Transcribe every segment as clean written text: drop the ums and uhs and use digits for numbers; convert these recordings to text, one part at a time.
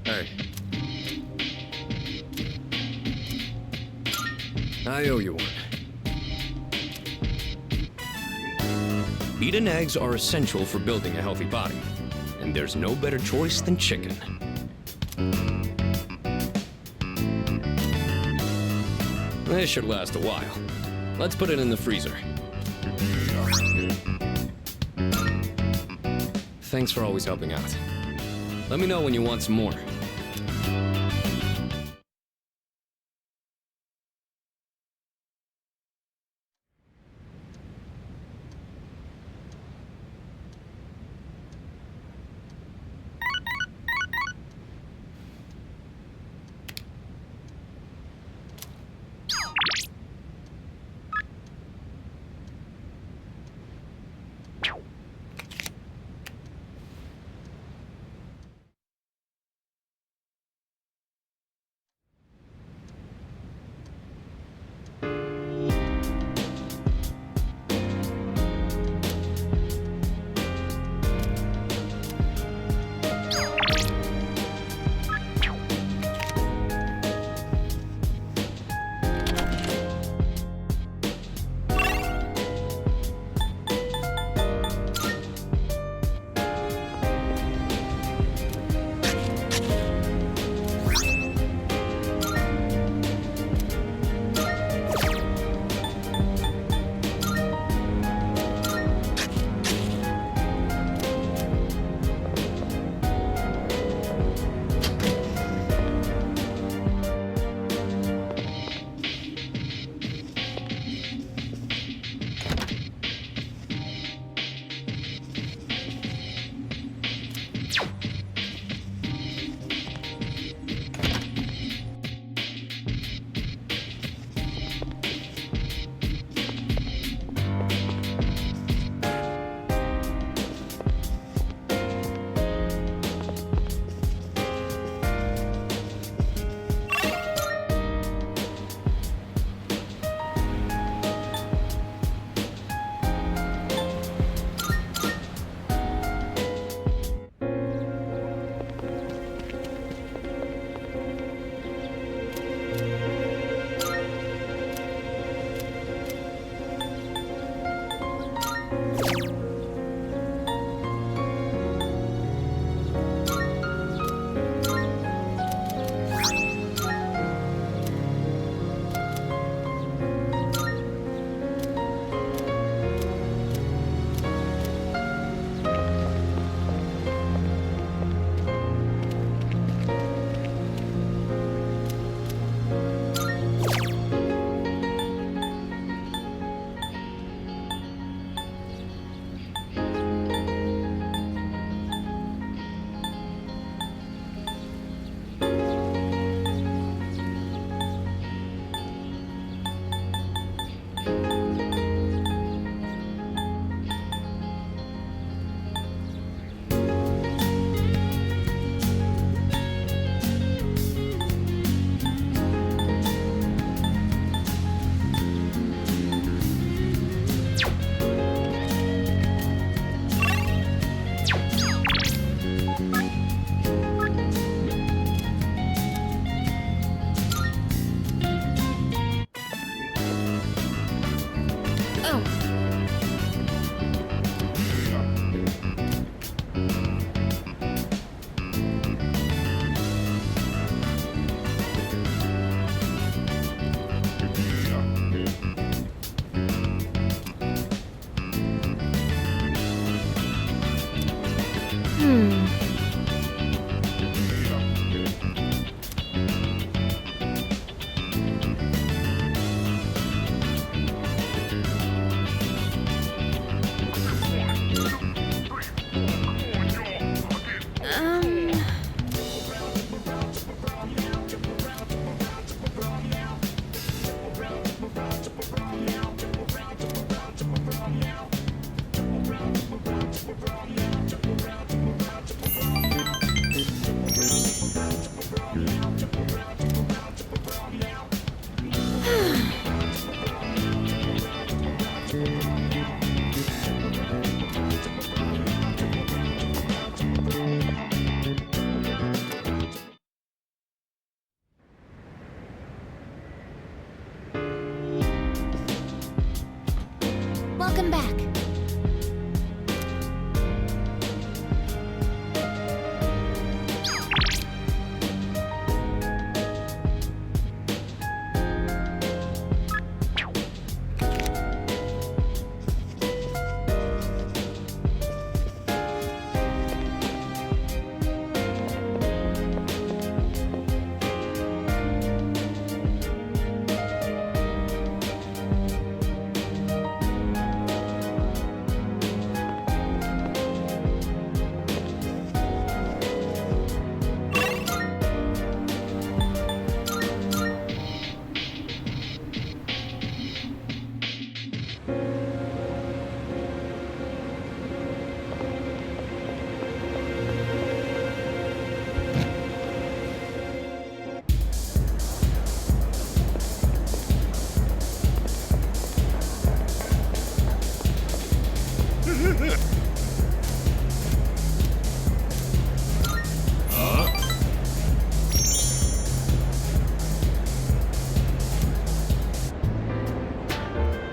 Hey. I owe you one. Meat and eggs are essential for building a healthy body, and there's no better choice than chicken. This should last a while. Let's put it in the freezer. Thanks for always helping out. Let me know when you want some more.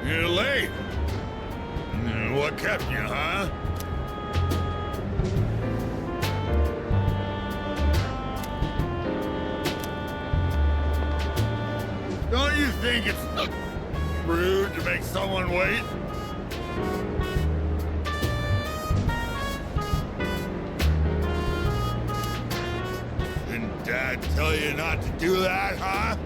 You're late. What kept you, huh? Don't you think it's rude to make someone wait? Didn't Dad tell you not to do that, huh?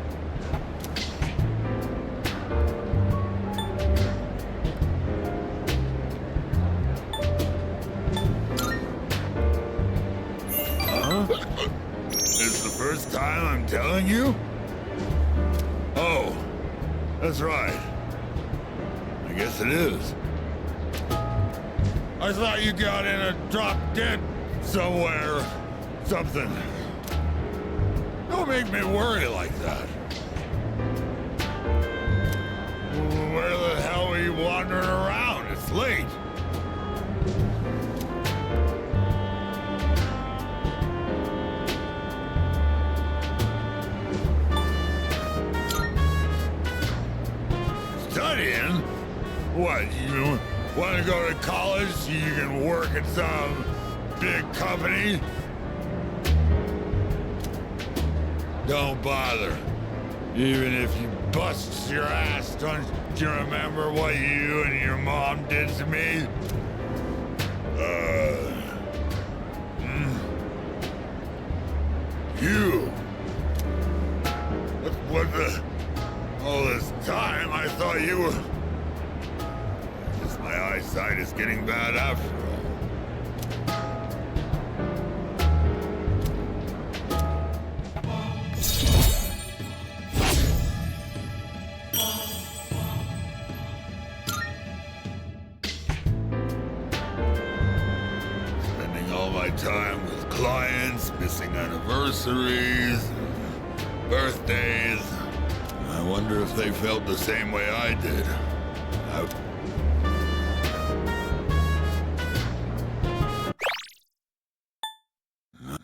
It's the first time I'm telling you? Oh, that's right. I guess it is. I thought you got in a drop dead somewhere. Something. Don't make me worry like that. Where the hell are you wandering around? It's late. Studying? What, you want to go to college so you can work at some big company? Don't bother. Even if you bust your ass, don't you remember what you and your mom did to me? You. What the... All this time, I thought you were... Guess my eyesight is getting bad after all. Spending all my time with clients, missing anniversaries, birthdays. I wonder if they felt the same way I did.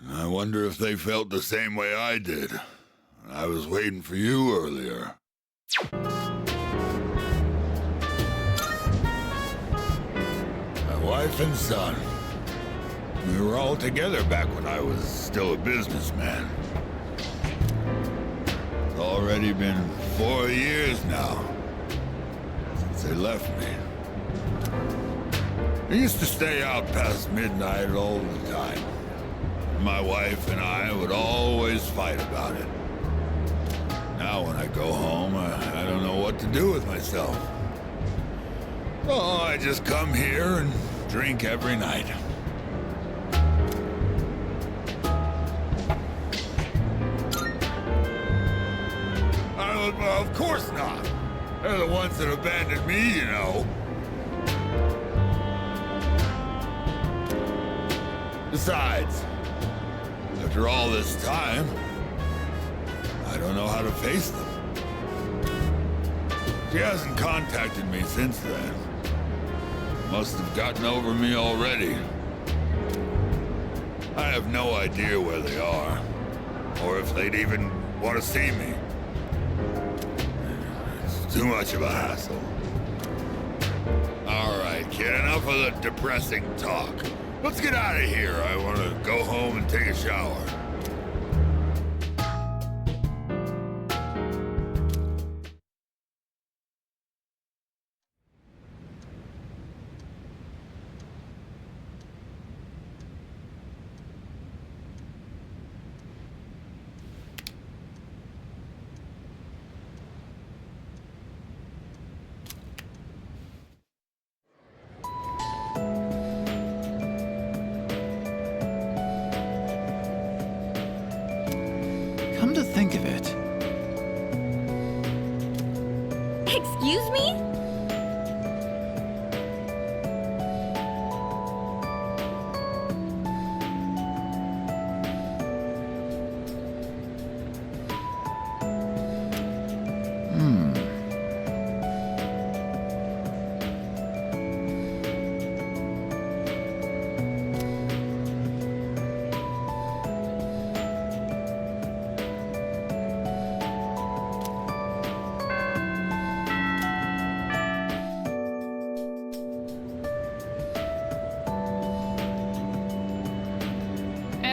I wonder if they felt the same way I did. I was waiting for you earlier. My wife and son. We were all together back when I was still a businessman. It's already been 4 years now since they left me. I used to stay out past midnight all the time. My wife and I would always fight about it. Now when I go home, I don't know what to do with myself. Oh, I just come here and drink every night. Of course not. They're the ones that abandoned me, you know. Besides, after all this time, I don't know how to face them. She hasn't contacted me since then. Must have gotten over me already. I have no idea where they are, or if they'd even want to see me. It's too much of a hassle. All right, kid, enough of the depressing talk. Let's get out of here. I want to go home and take a shower.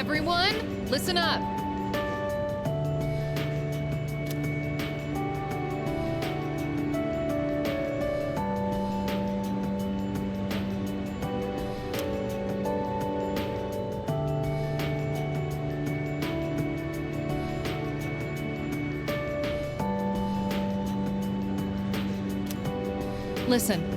Everyone, listen up. Listen.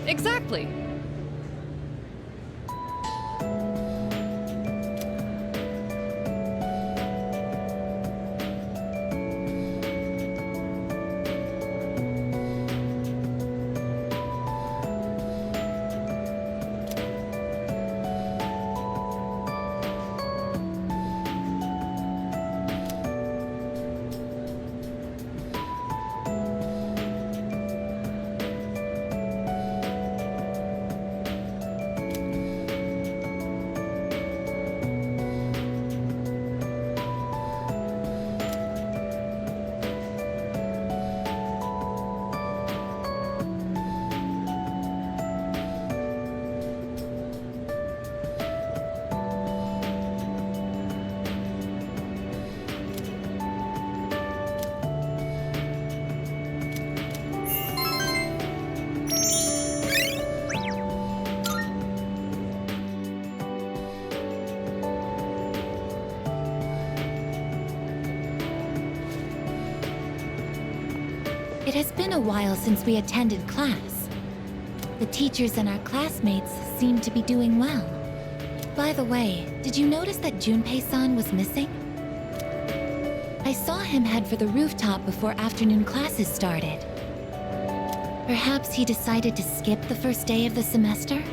Exactly. It has been a while since we attended class. The teachers and our classmates seem to be doing well. By the way, did you notice that Junpei-san was missing? I saw him head for the rooftop before afternoon classes started. Perhaps he decided to skip the first day of the semester?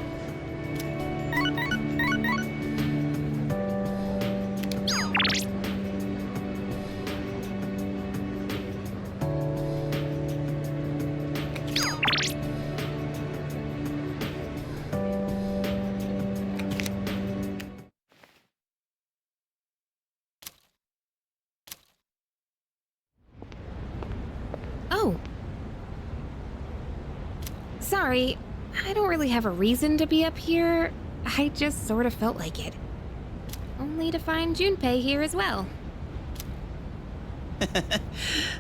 Oh. Sorry, I don't really have a reason to be up here. I just sort of felt like it. Only to find Junpei here as well.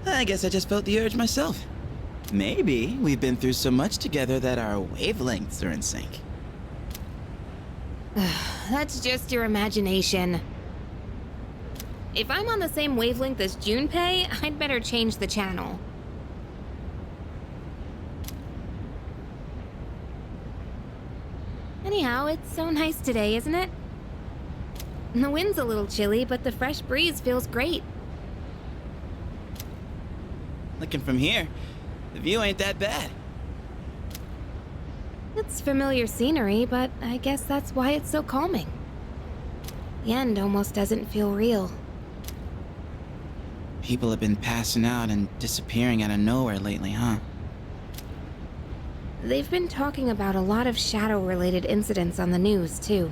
I guess I just felt the urge myself. Maybe we've been through so much together that our wavelengths are in sync. That's just your imagination. If I'm on the same wavelength as Junpei, I'd better change the channel. Anyhow, it's so nice today, isn't it? The wind's a little chilly, but the fresh breeze feels great. Looking from here, the view ain't that bad. It's familiar scenery, but I guess that's why it's so calming. The end almost doesn't feel real. People have been passing out and disappearing out of nowhere lately, huh? They've been talking about a lot of shadow-related incidents on the news, too.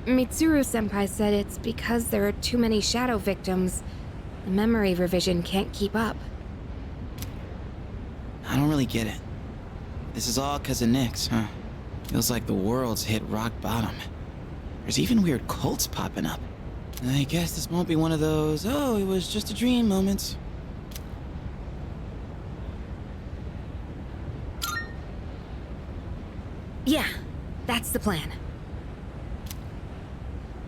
Mitsuru-senpai said it's because there are too many shadow victims. The memory revision can't keep up. I don't really get it. This is all 'cause of Nyx, huh? Feels like the world's hit rock bottom. There's even weird cults popping up. I guess this won't be one of those, oh, it was just a dream moments. Yeah, that's the plan.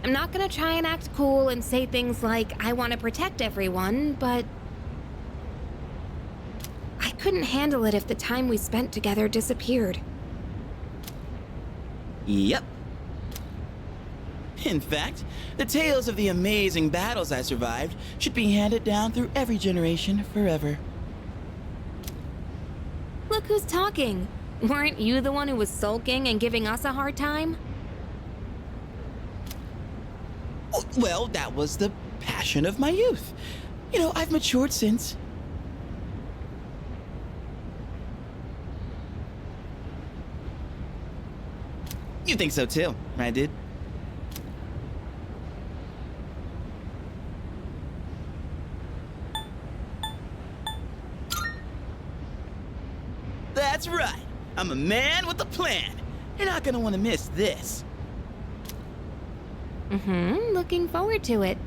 I'm not gonna try and act cool and say things like, I want to protect everyone, but I couldn't handle it if the time we spent together disappeared. Yep. In fact, the tales of the amazing battles I survived should be handed down through every generation forever. Who's talking? Weren't you the one who was sulking and giving us a hard time? Oh, well, that was the passion of my youth. You know, I've matured since. You think so too, right, dude? That's right. I'm a man with a plan. You're not gonna want to miss this. Looking forward to it.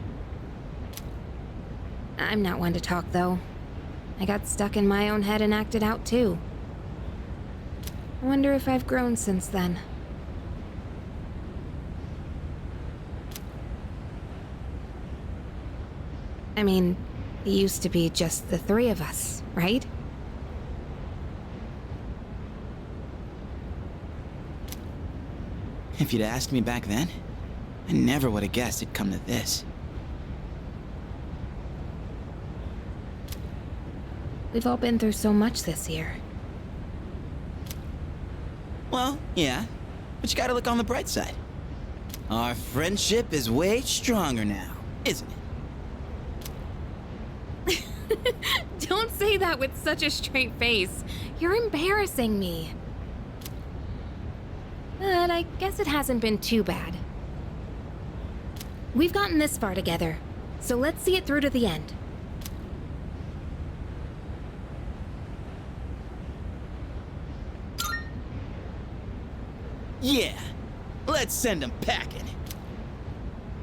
I'm not one to talk, though. I got stuck in my own head and acted out, too. I wonder if I've grown since then. I mean, it used to be just the three of us, right? If you'd asked me back then, I never would have guessed it'd come to this. We've all been through so much this year. Well, yeah, but you gotta look on the bright side. Our friendship is way stronger now, isn't it? Don't say that with such a straight face. You're embarrassing me. But I guess it hasn't been too bad. We've gotten this far together, so let's see it through to the end. Yeah, let's send them packing.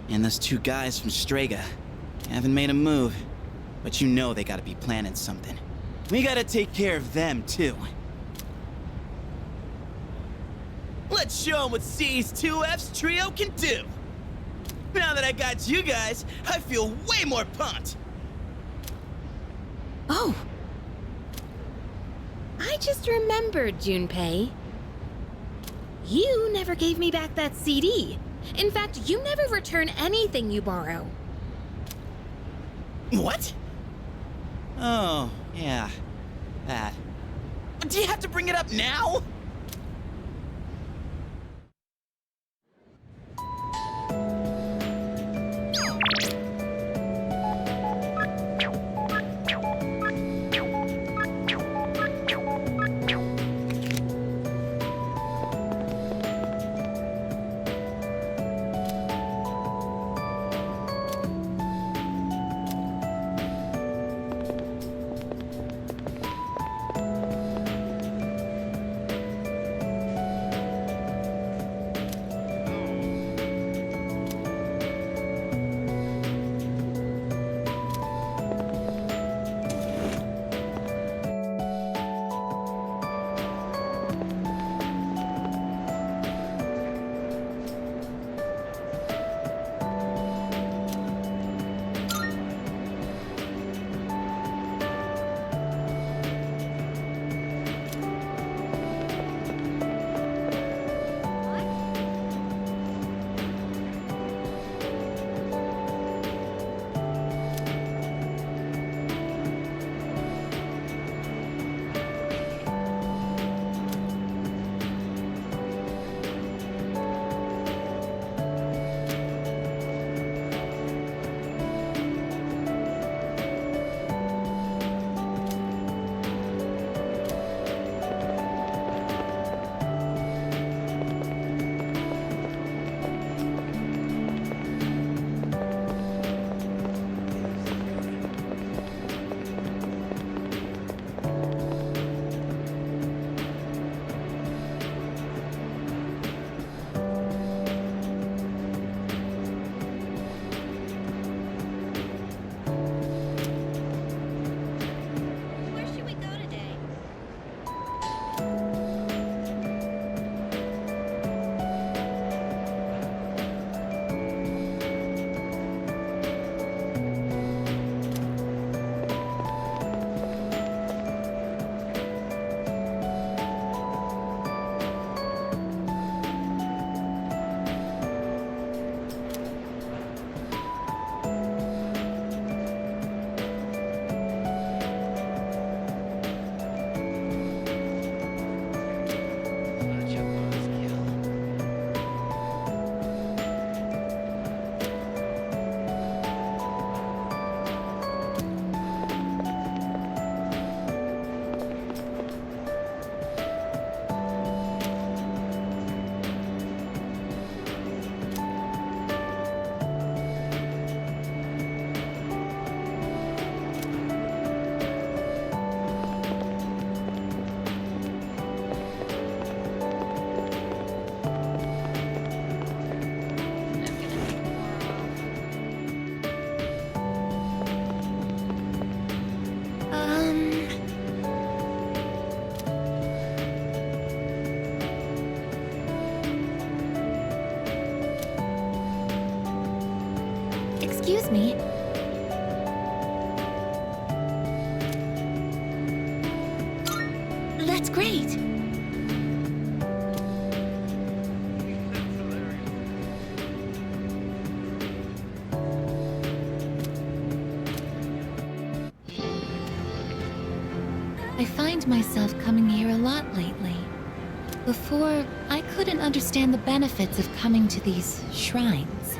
And those two guys from Strega haven't made a move, but you know they gotta be planning something. We gotta take care of them, too. Let's show them what C's2F's trio can do. Now that I got you guys, I feel way more pumped. Oh! I just remembered, Junpei. You never gave me back that CD. In fact, you never return anything you borrow. What? Oh, yeah. That. Do you have to bring it up now? Excuse me. That's great. I find myself coming here a lot lately. Before, I couldn't understand the benefits of coming to these shrines.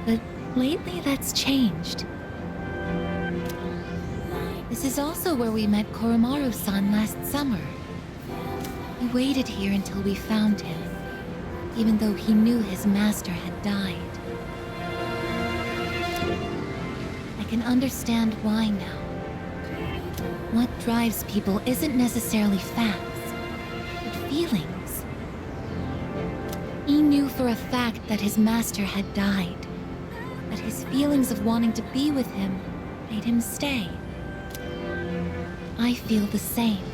But lately that's changed. This is also where we met Koromaru-san last summer. We waited here until we found him, even though he knew his master had died. I can understand why now. What drives people isn't necessarily facts, but feelings. He knew for a fact that his master had died, that his feelings of wanting to be with him made him stay. I feel the same.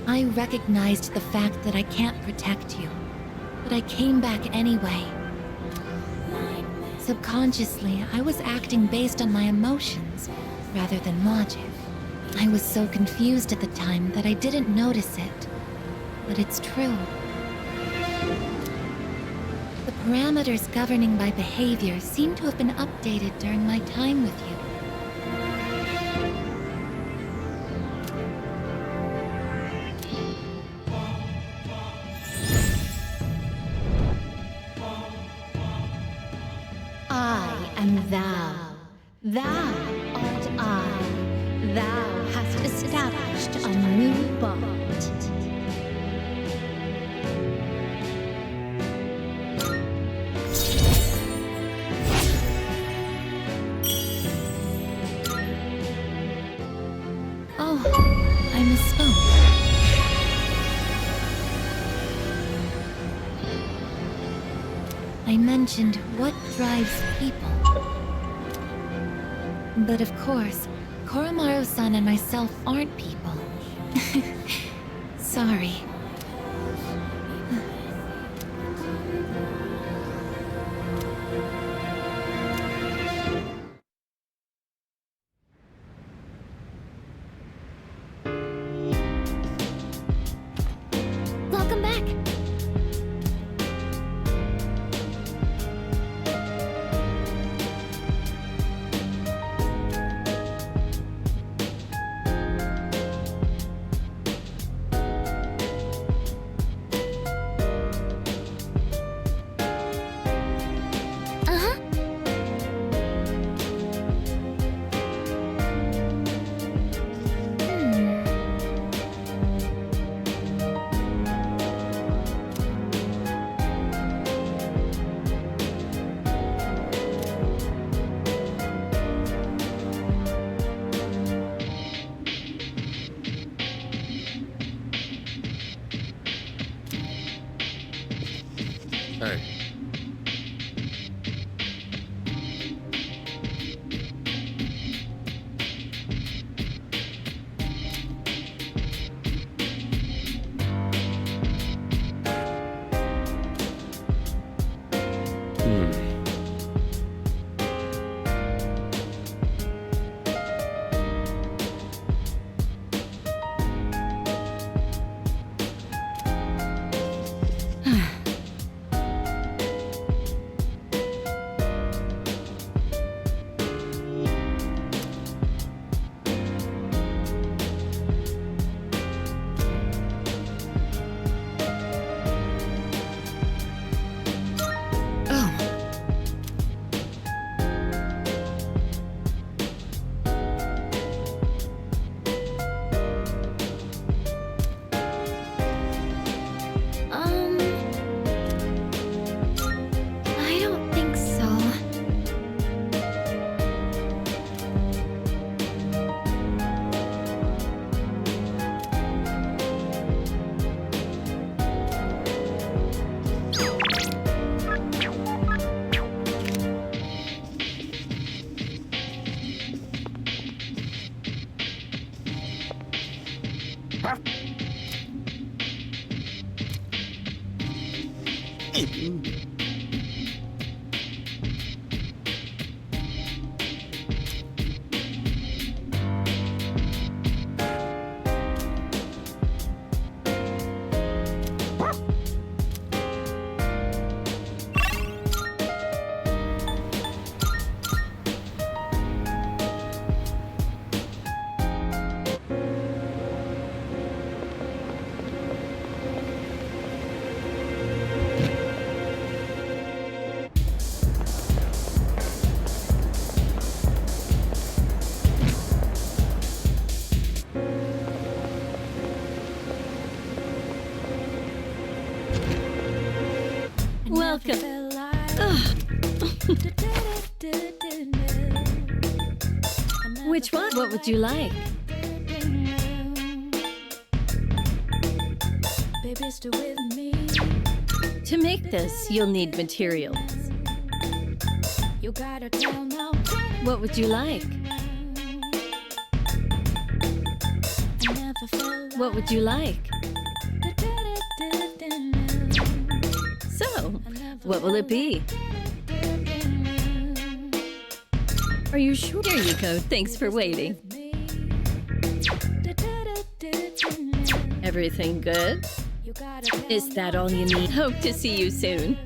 I recognized the fact that I can't protect you, but I came back anyway. Subconsciously, I was acting based on my emotions rather than logic. I was so confused at the time that I didn't notice it, but it's true. The parameters governing my behavior seem to have been updated during my time with you. I am thou. Thou art I. Thou hast established a new bond. Oh, I misspoke. I mentioned what drives people. But of course, Koromaru-san and myself aren't people. Sorry. Welcome back. Hey. Welcome. Which one? What would you like? To make this, you'll need materials. What would you like? What would you like? So, what will it be? Are you sure? Here you go. Thanks for waiting. Everything good? Is that all you need? Hope to see you soon.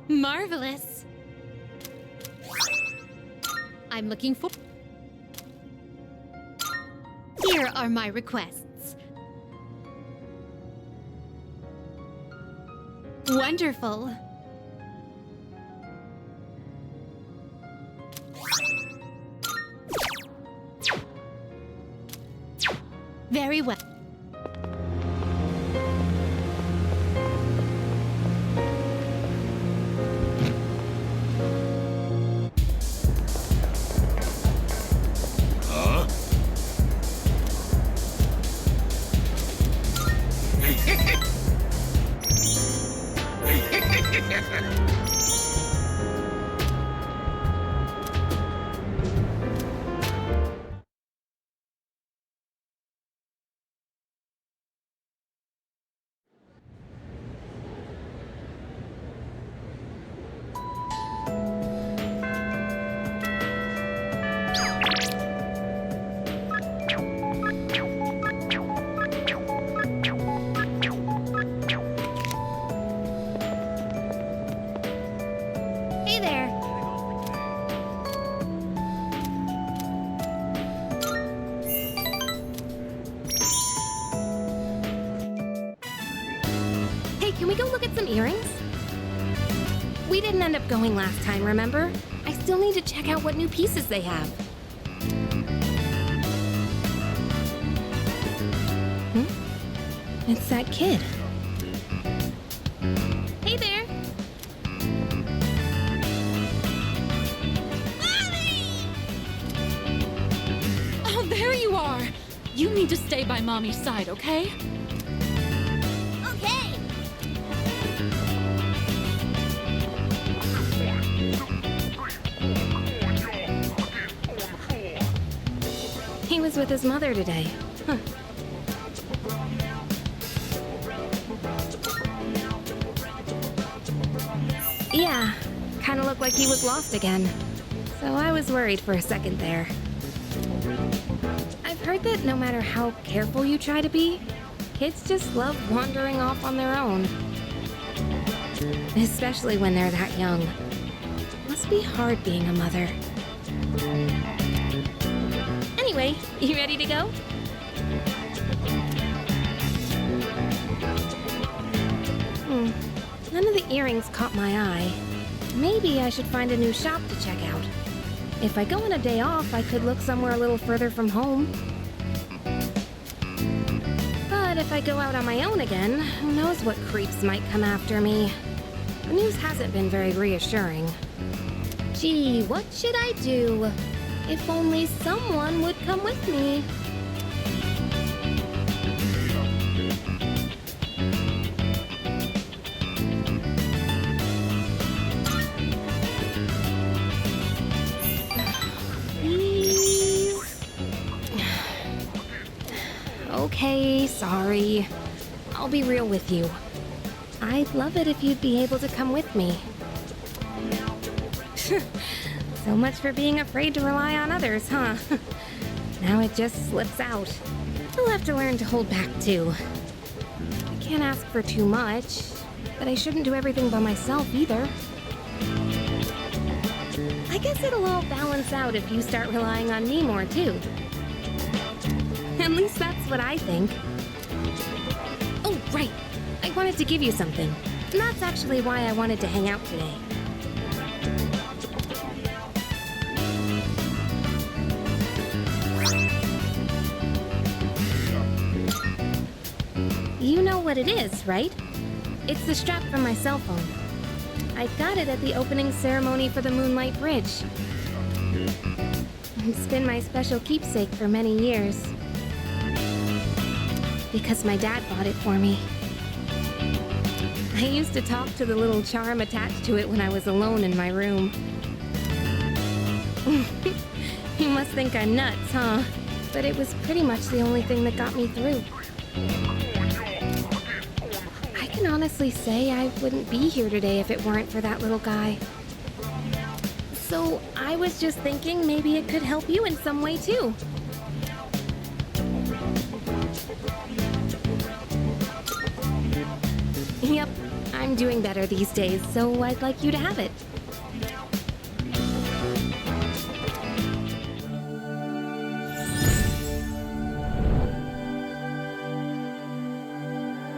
Marvelous. I'm looking for... Here are my requests. Wonderful. Very well. Huh? Hey there. Hey, can we go look at some earrings? We didn't end up going last time, remember? I still need to check out what new pieces they have. It's that kid. Hey there. Oh, there you are. You need to stay by Mommy's side, okay? Okay. He was with his mother today. Huh. Yeah, kind of looked like he was lost again. So I was worried for a second there. I've heard that no matter how careful you try to be, kids just love wandering off on their own. Especially when they're that young. Must be hard being a mother. Anyway, you ready to go? None of the earrings caught my eye. Maybe I should find a new shop to check out. If I go on a day off, I could look somewhere a little further from home. But if I go out on my own again, who knows what creeps might come after me. The news hasn't been very reassuring. Gee, what should I do? If only someone would come with me. Okay, sorry. I'll be real with you. I'd love it if you'd be able to come with me. So much for being afraid to rely on others, huh? Now it just slips out. I'll have to learn to hold back, too. I can't ask for too much, but I shouldn't do everything by myself either. I guess it'll all balance out if you start relying on me more, too. At least that's what I think. Oh, right. I wanted to give you something. And that's actually why I wanted to hang out today. You know what it is, right? It's the strap from my cell phone. I got it at the opening ceremony for the Moonlight Bridge. It's been my special keepsake for many years. Because my dad bought it for me. I used to talk to the little charm attached to it when I was alone in my room. You must think I'm nuts, huh? But it was pretty much the only thing that got me through. I can honestly say I wouldn't be here today if it weren't for that little guy. So I was just thinking maybe it could help you in some way too. Yep, I'm doing better these days, so I'd like you to have it.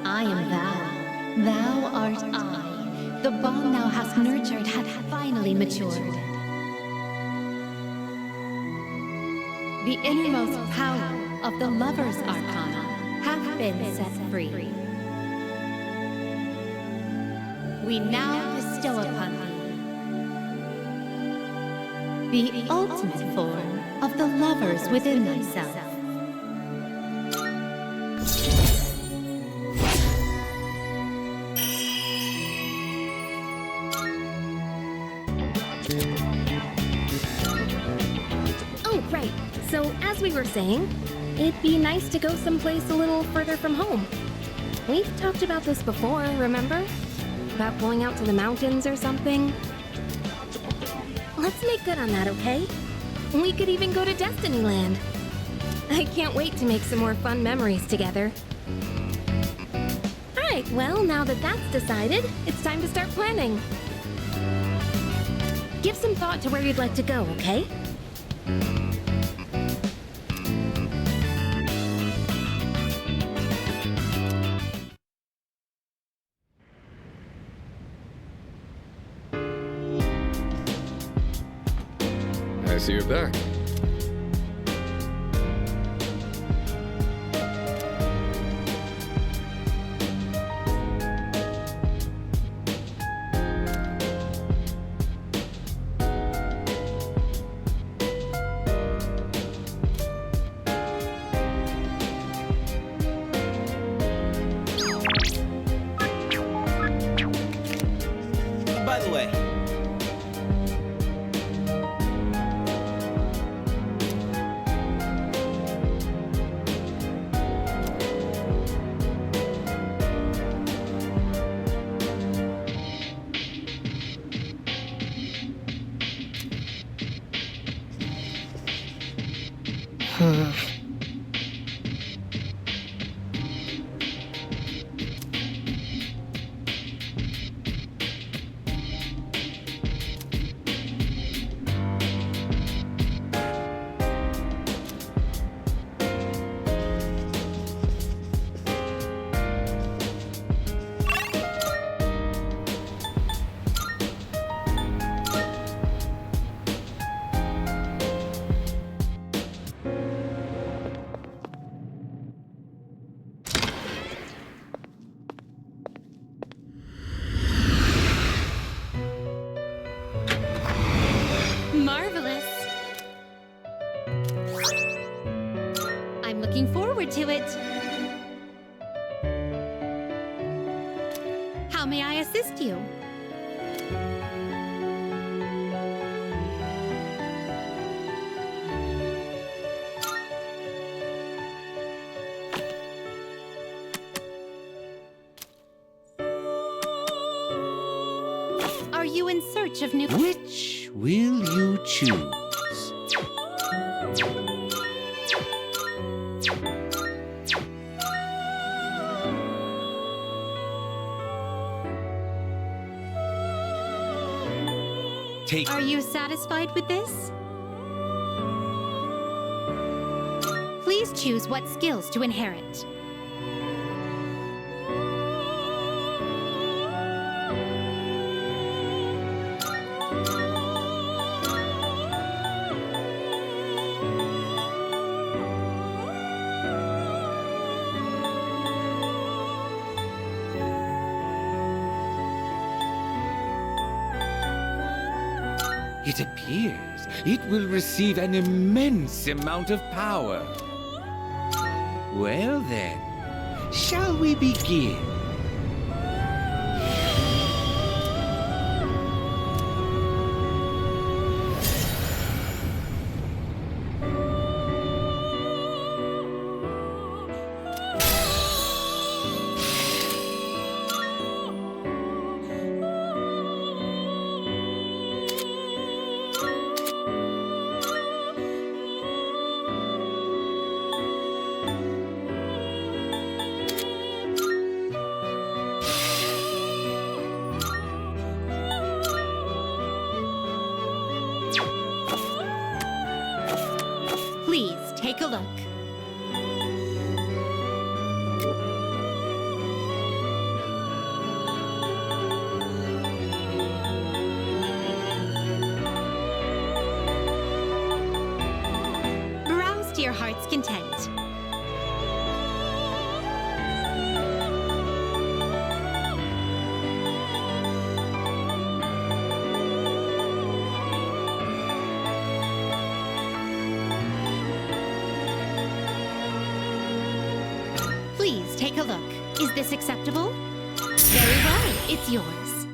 I am thou. Thou art I. The bond thou hast nurtured hath finally matured. The innermost power of the lover's arcana hath been set free. We now bestow upon thee the ultimate form of the lovers within thyself. Oh, right. So, as we were saying, it'd be nice to go someplace a little further from home. We've talked about this before, remember? About going out to the mountains or something? Let's make good on that, okay? We could even go to Destinyland. I can't wait to make some more fun memories together. Alright, well, now that that's decided, it's time to start planning. Give some thought to where you'd like to go, okay? I see you're back. By the way, Marvelous. I'm looking forward to it. How may I assist you? you in search of new... Which will you choose? Are you satisfied with this? Please choose what skills to inherit. It appears it will receive an immense amount of power. Well then, shall we begin? Please take a look. Browse to your heart's content. Please take a look. Is this acceptable? Very well, it's yours.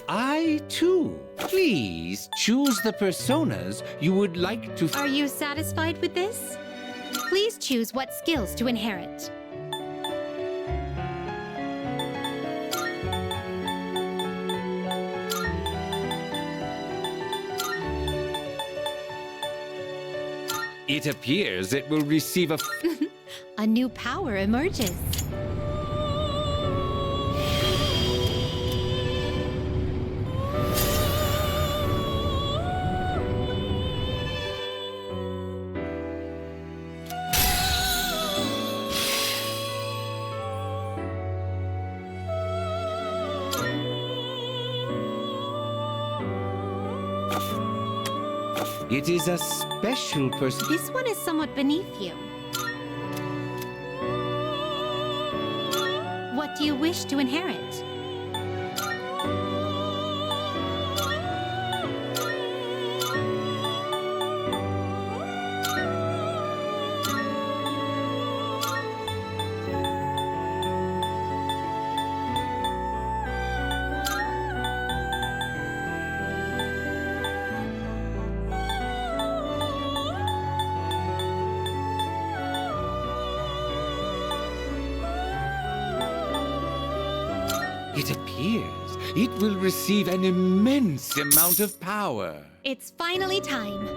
I too. Please choose the personas you would like to... Are you satisfied with this? Please choose what skills to inherit. It appears it will receive a... A new power emerges. It is a special person... This one is somewhat beneath you. What do you wish to inherit? It appears it will receive an immense amount of power. It's finally time.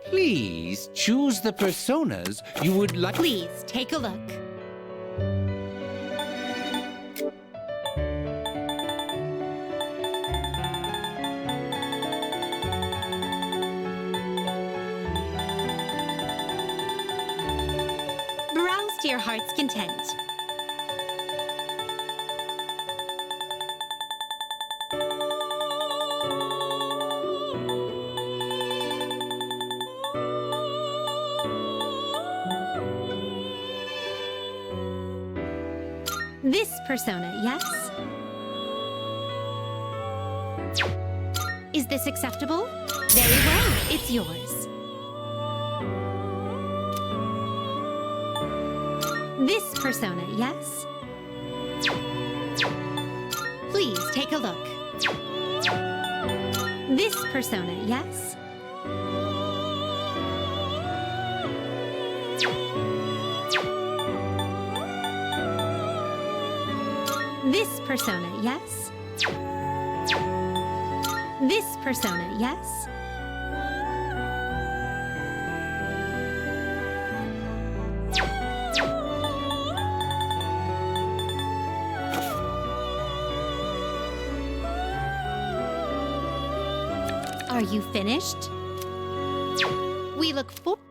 Please choose the personas you would like. Please take a look. Browse to your heart's content. This persona, yes? Is this acceptable? Very well, it's yours. This persona, yes? Please take a look. This persona, yes? This persona, yes? This persona, yes? Are you finished? We look forward.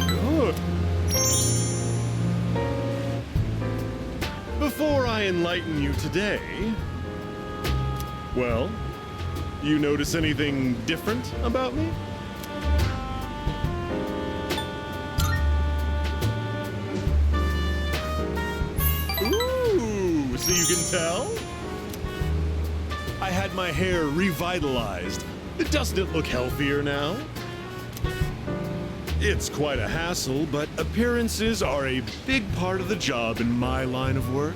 Good. Before I enlighten you today, well, you notice anything different about me? Ooh, so you can tell? I had my hair revitalized. Doesn't it look healthier now? It's quite a hassle, but appearances are a big part of the job in my line of work.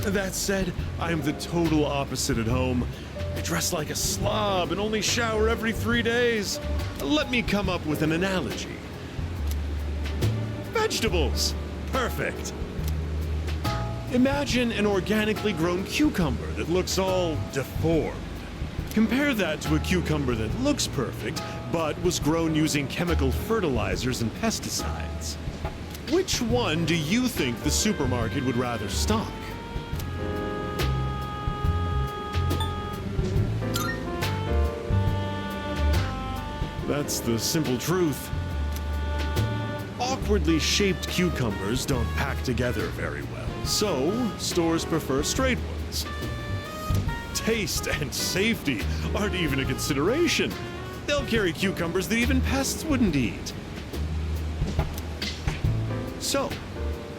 That said, I'm the total opposite at home. I dress like a slob and only shower every 3 days. Let me come up with an analogy. Vegetables. Perfect. Imagine an organically grown cucumber that looks all deformed. Compare that to a cucumber that looks perfect, but was grown using chemical fertilizers and pesticides. Which one do you think the supermarket would rather stock? That's the simple truth. Awkwardly shaped cucumbers don't pack together very well, so stores prefer straight ones. Taste and safety aren't even a consideration. They'll carry cucumbers that even pests wouldn't eat. So,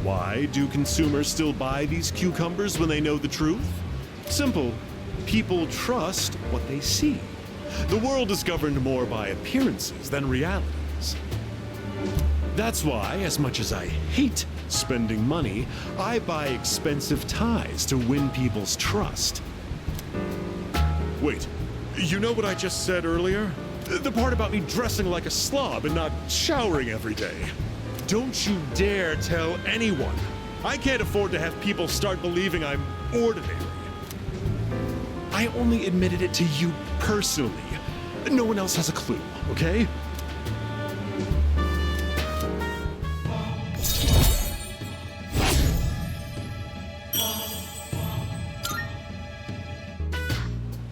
why do consumers still buy these cucumbers when they know the truth? Simple. People trust what they see. The world is governed more by appearances than realities. That's why, as much as I hate spending money, I buy expensive ties to win people's trust. Wait, you know what I just said earlier? The part about me dressing like a slob and not showering every day. Don't you dare tell anyone. I can't afford to have people start believing I'm ordinary. I only admitted it to you personally. No one else has a clue, okay?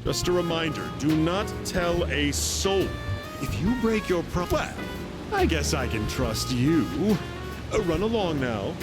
Just a reminder, do not tell a soul. If you break your well, I guess I can trust you. Run along now.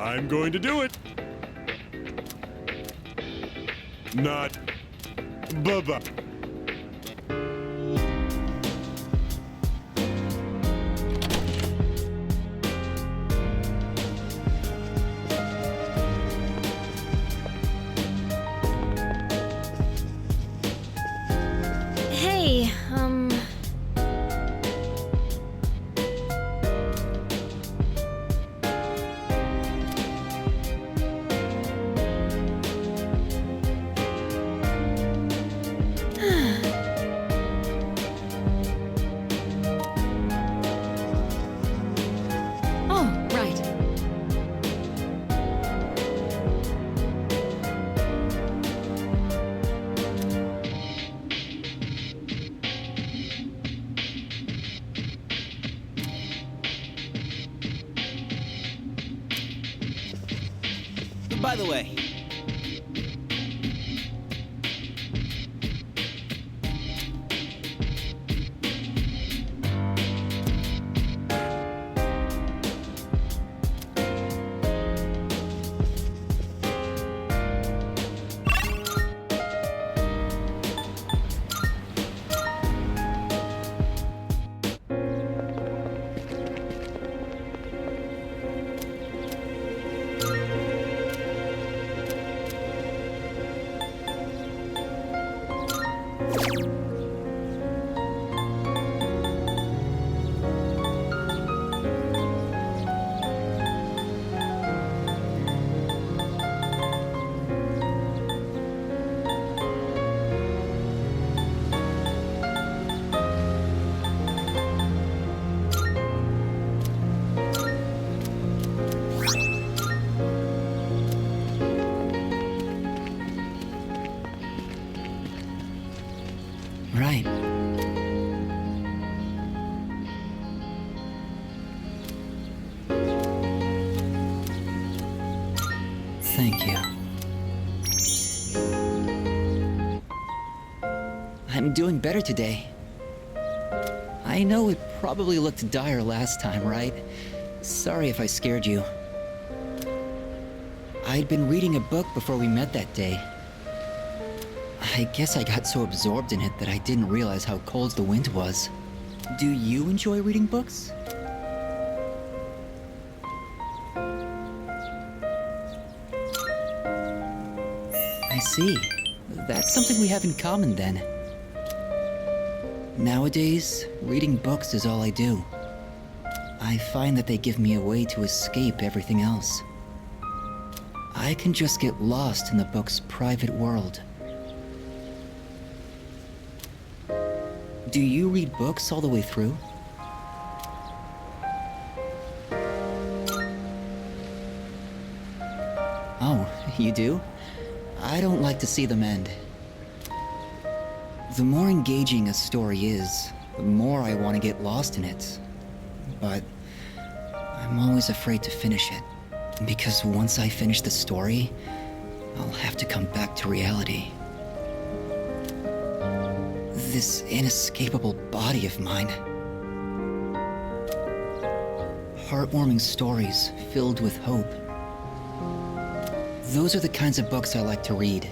I'm going to do it. Not Bubba. Hey, Oh, right. By the way, right. Thank you. I'm doing better today. I know it probably looked dire last time, right? Sorry if I scared you. I'd been reading a book before we met that day. I guess I got so absorbed in it that I didn't realize how cold the wind was. Do you enjoy reading books? I see. That's something we have in common then. Nowadays, reading books is all I do. I find that they give me a way to escape everything else. I can just get lost in the book's private world. Do you read books all the way through? Oh, you do? I don't like to see them end. The more engaging a story is, the more I want to get lost in it. But I'm always afraid to finish it, because once I finish the story, I'll have to come back to reality. This inescapable body of mine. Heartwarming stories filled with hope. Those are the kinds of books I like to read.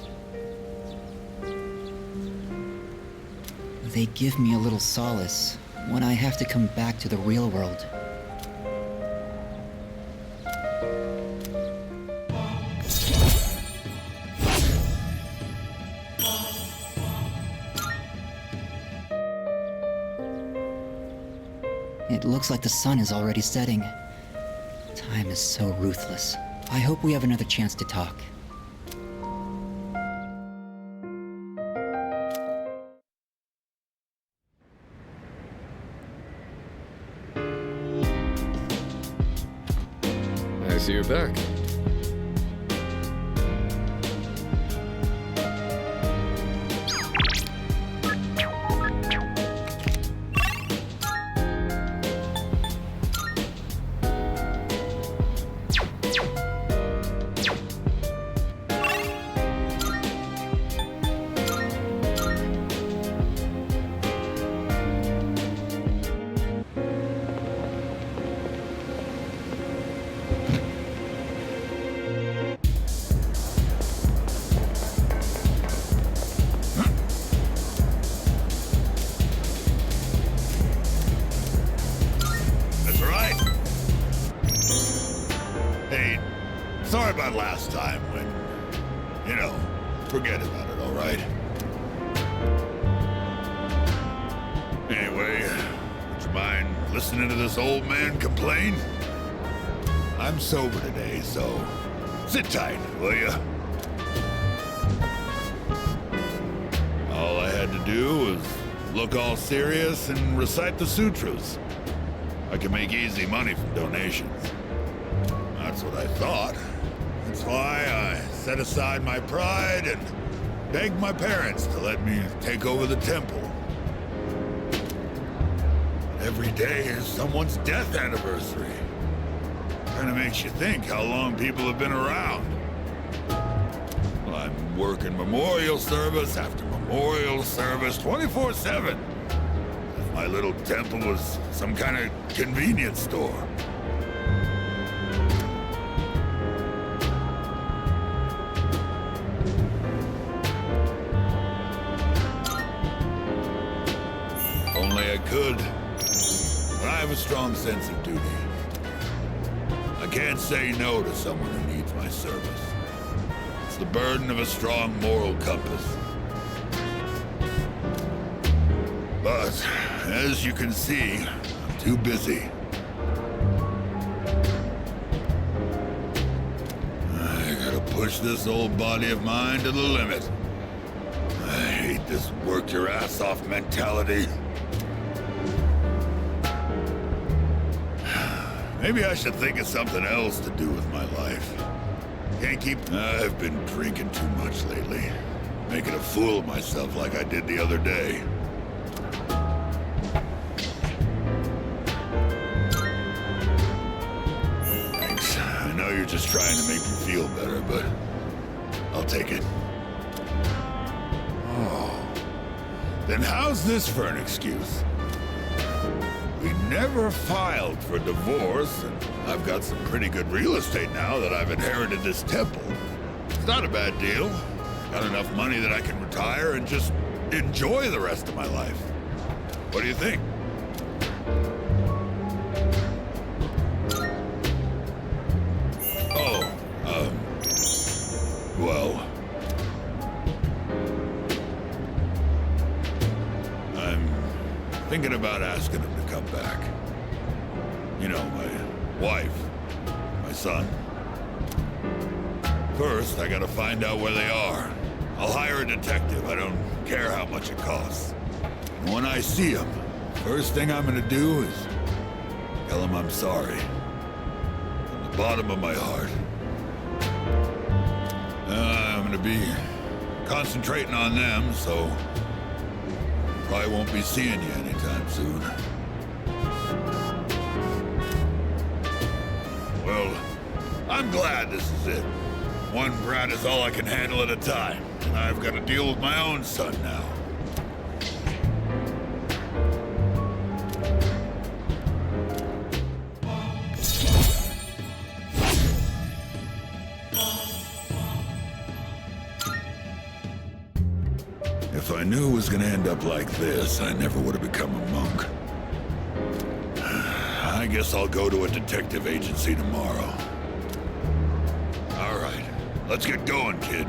They give me a little solace when I have to come back to the real world. It looks like the sun is already setting. Time is so ruthless. I hope we have another chance to talk. I see you're back. sorry about last time when, you know, forget about it, all right? Anyway, would you mind listening to this old man complain? I'm sober today, so sit tight, will ya? All I had to do was look all serious and recite the sutras. I can make easy money from donations. That's what I thought. That's why I set aside my pride and begged my parents to let me take over the temple. Every day is someone's death anniversary. Kinda makes you think how long people have been around. Well, I'm working memorial service after memorial service 24/7. If my little temple was some kind of convenience store. Only I could. But I have a strong sense of duty. I can't say no to someone who needs my service. It's the burden of a strong moral compass. But, as you can see, I'm too busy. I gotta push this old body of mine to the limit. I hate this work your ass off mentality. Maybe I should think of something else to do with my life. Can't keep... I've been drinking too much lately. Making a fool of myself like I did the other day. Thanks. I know you're just trying to make me feel better, but I'll take it. Oh. Then how's this for an excuse? We never filed for divorce, and I've got some pretty good real estate now that I've inherited this temple. It's not a bad deal. Got enough money that I can retire and just enjoy the rest of my life. What do you think? Oh, well... I'm thinking about asking him to come back. You know, my wife, my son. First, I gotta find out where they are. I'll hire a detective. I don't care how much it costs. And when I see him, first thing I'm gonna do is tell him I'm sorry. From the bottom of my heart. I'm gonna be concentrating on them, so probably won't be seeing you anytime soon. Well, I'm glad this is it. One brat is all I can handle at a time, and I've got to deal with my own son now. If I knew it was gonna end up like this, I never would have become a monk. I guess I'll go to a detective agency tomorrow. All right, let's get going, kid.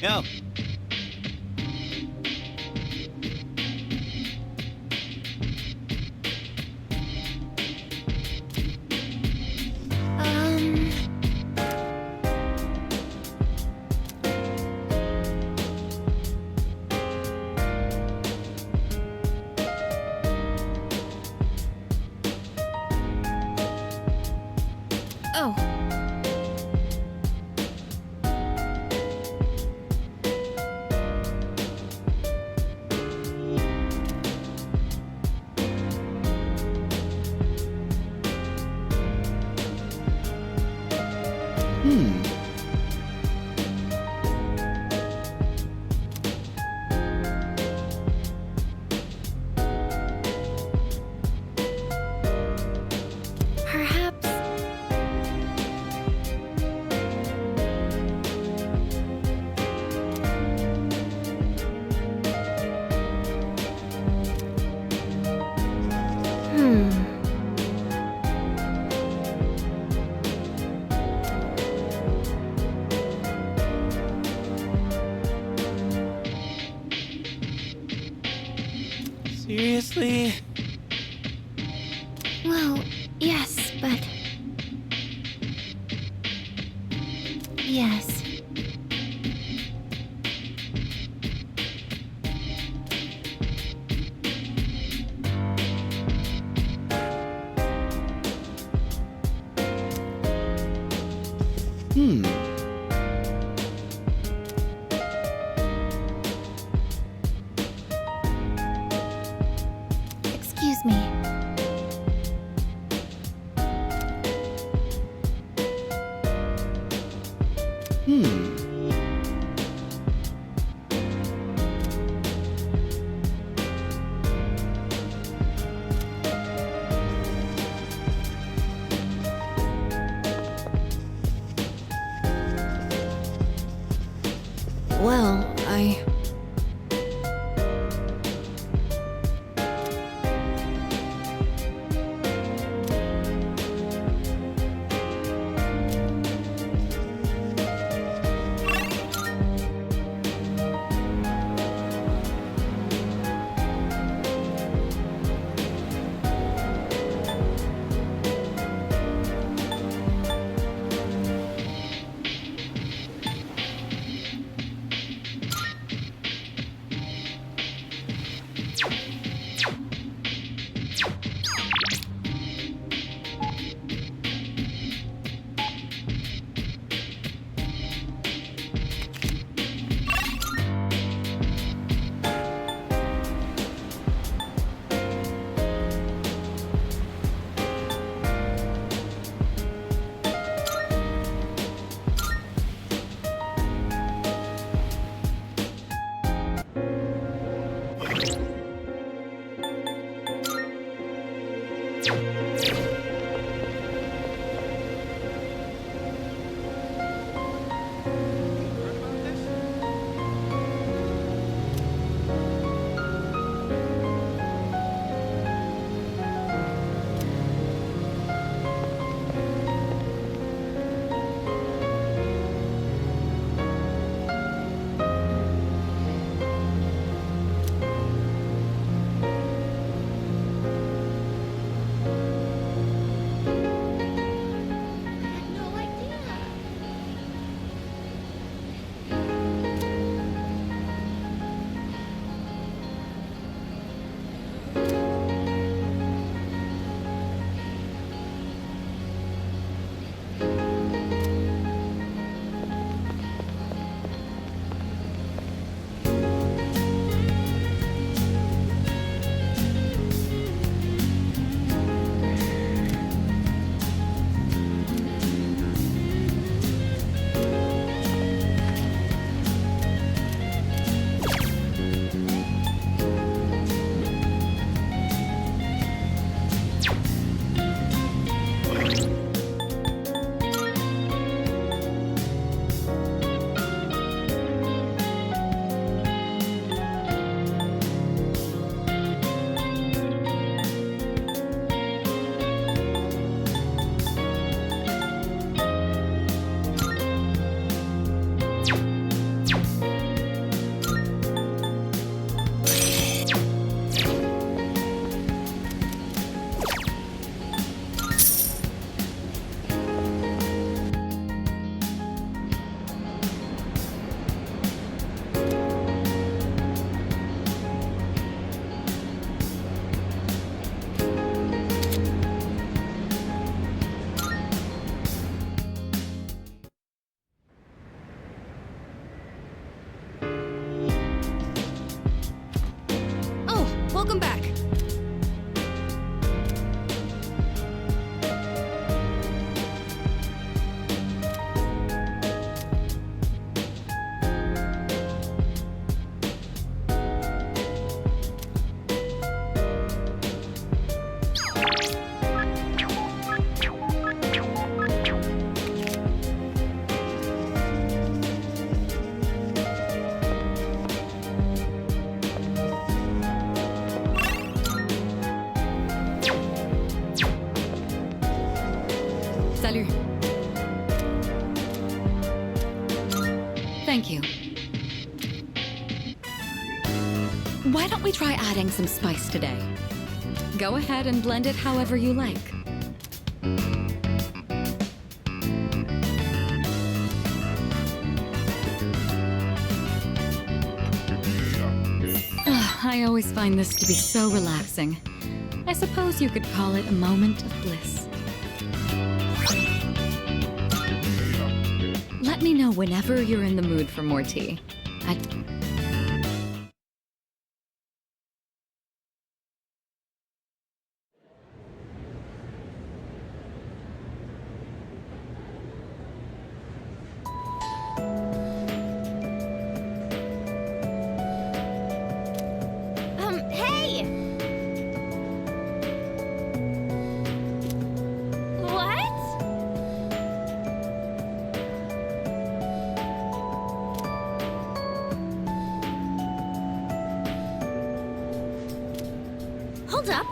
Yo. Oh. Perhaps. Seriously? Well, yes, but... Yes. Excuse me. Well, I... Thank you. Why don't we try adding some spice today? Go ahead and blend it however you like. I always find this to be so relaxing. I suppose you could call it a moment of bliss. Let me know whenever you're in the mood for more tea. Hey! What? Hold up.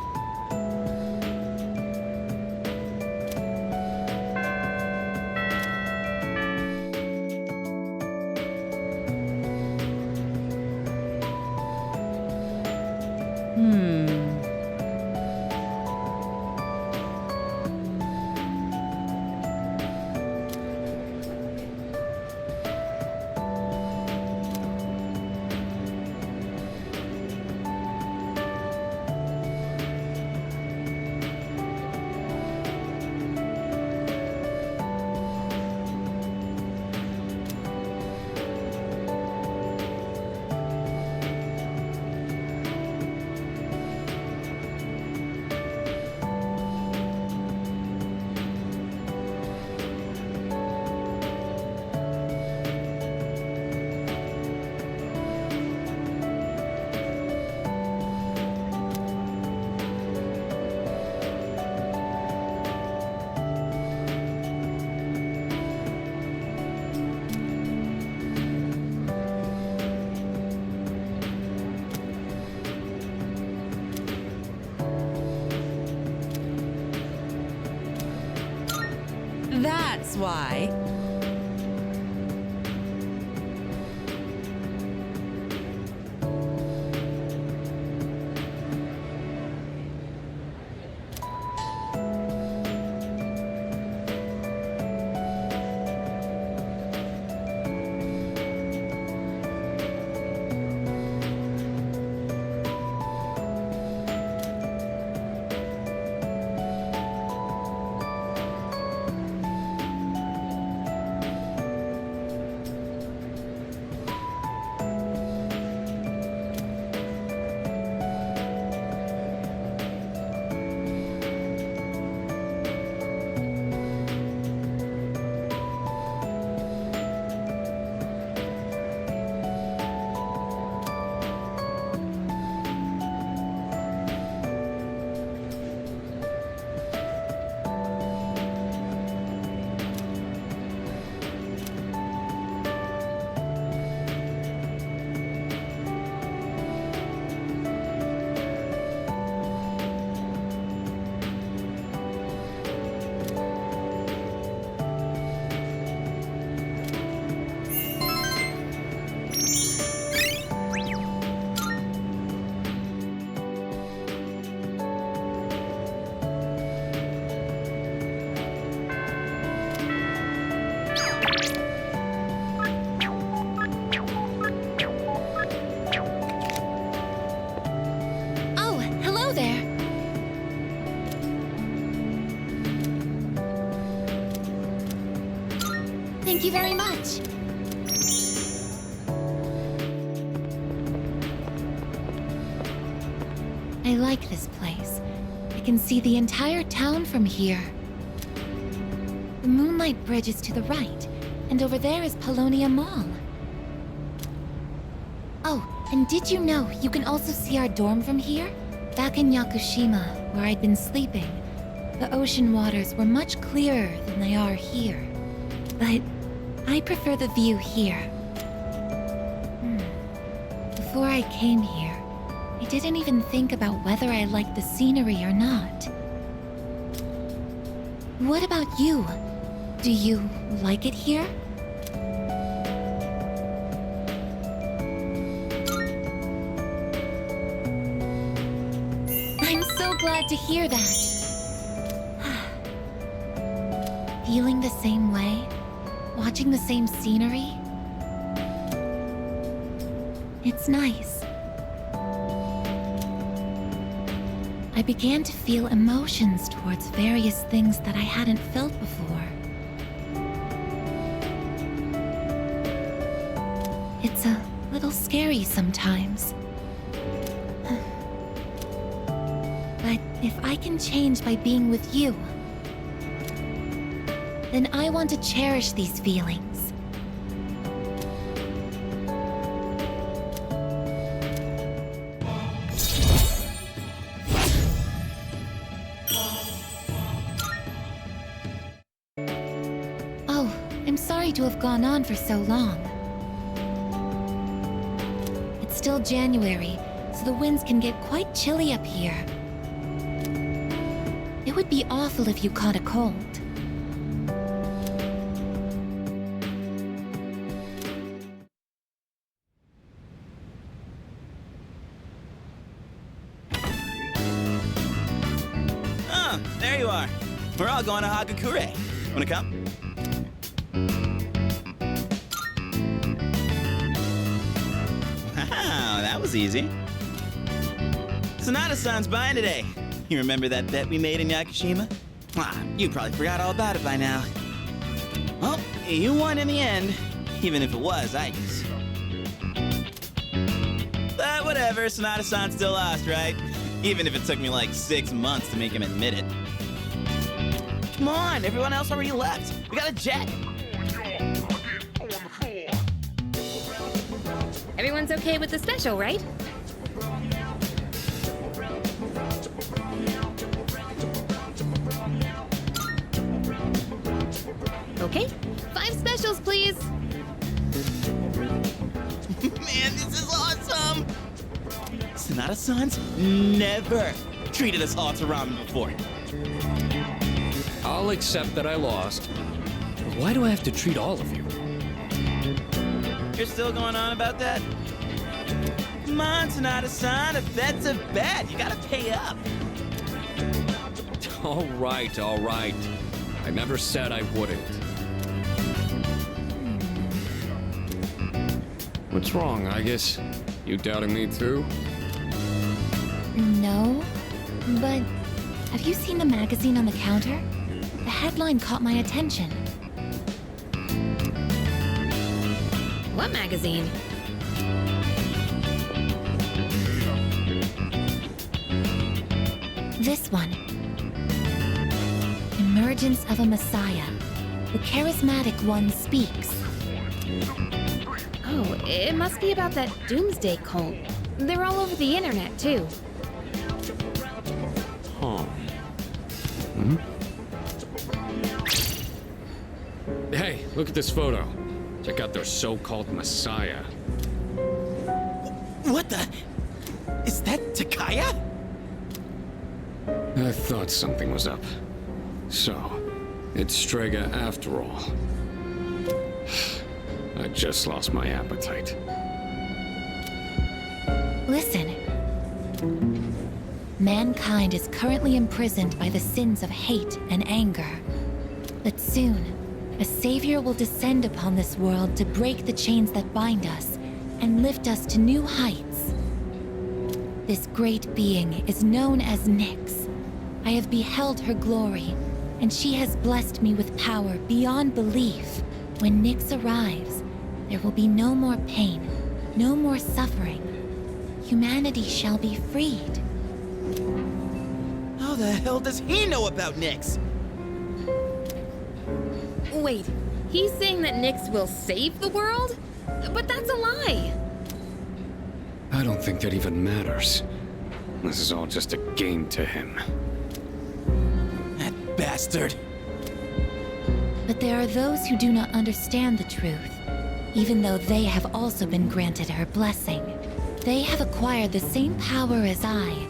That's why. Thank you very much. I like this place. I can see the entire town from here. The Moonlight Bridge is to the right, and over there is Paulownia Mall. Oh, and did you know you can also see our dorm from here? Back in Yakushima, where I'd been sleeping, the ocean waters were much clearer than they are here. But I prefer the view here. Before I came here, I didn't even think about whether I liked the scenery or not. What about you? Do you like it here? so glad to hear that. Feeling the same way? Watching the same scenery? It's nice. I began to feel emotions towards various things that I hadn't felt before. It's a little scary sometimes. But if I can change by being with you, then I want to cherish these feelings. Oh, I'm sorry to have gone on for so long. It's still January, so the winds can get quite chilly up here. It would be awful if you caught a cold. Oh, there you are. We're all going to Hagakure. Wanna come? Wow, that was easy. Sonata-san's buying today. You remember that bet we made in Yakushima? Ah, you probably forgot all about it by now. Well, you won in the end, even if it was ice. But whatever, Sonata-san still lost, right? Even if it took me like 6 months to make him admit it. Come on, everyone else already left. We got a jet. Everyone's okay with the special, right? Okay, 5 specials, please. Man, this is awesome! Sonata-san's never treated us all to ramen before. I'll accept that I lost. But why do I have to treat all of you? You're still going on about that? Come on, Sonata-san, a bet's a bet. You gotta pay up. All right, all right. I never said I wouldn't. What's wrong, Aigis? You doubting me too? No, but have you seen the magazine on the counter? The headline caught my attention. What magazine? This one. Emergence of a Messiah. The charismatic one speaks. Oh, it must be about that Doomsday cult. They're all over the internet, too. Huh. Hmm? Hey, look at this photo. Check out their so-called messiah. What the? Is that Takaya? I thought something was up. So, it's Strega after all. I just lost my appetite. Listen. Mankind is currently imprisoned by the sins of hate and anger. But soon, a savior will descend upon this world to break the chains that bind us and lift us to new heights. This great being is known as Nyx. I have beheld her glory, and she has blessed me with power beyond belief. When Nyx arrives, there will be no more pain, no more suffering. Humanity shall be freed. How the hell does he know about Nyx? Wait, he's saying that Nyx will save the world? But that's a lie! I don't think that even matters. This is all just a game to him. That bastard. But there are those who do not understand the truth, even though they have also been granted her blessing. They have acquired the same power as I,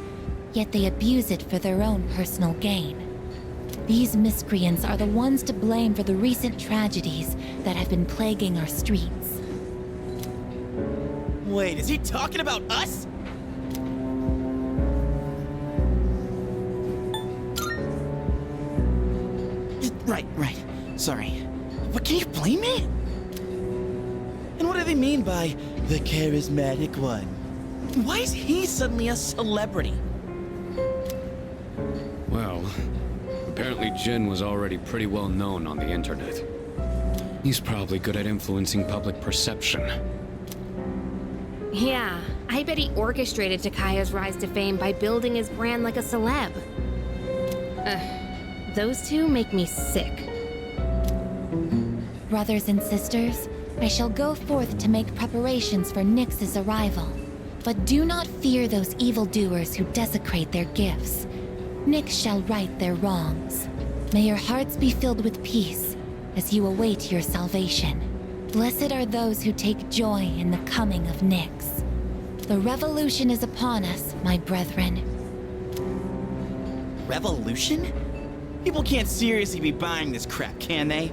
yet they abuse it for their own personal gain. These miscreants are the ones to blame for the recent tragedies that have been plaguing our streets. Wait, is he talking about us? Right. Sorry. But can you blame me? And what do they mean by the charismatic one? Why is he suddenly a celebrity? Well, apparently Jin was already pretty well known on the internet. He's probably good at influencing public perception. Yeah, I bet he orchestrated Takaya's rise to fame by building his brand like a celeb. Those two make me sick. Brothers and sisters, I shall go forth to make preparations for Nyx's arrival. But do not fear those evildoers who desecrate their gifts. Nyx shall right their wrongs. May your hearts be filled with peace as you await your salvation. Blessed are those who take joy in the coming of Nyx. The revolution is upon us, my brethren. Revolution? People can't seriously be buying this crap, can they?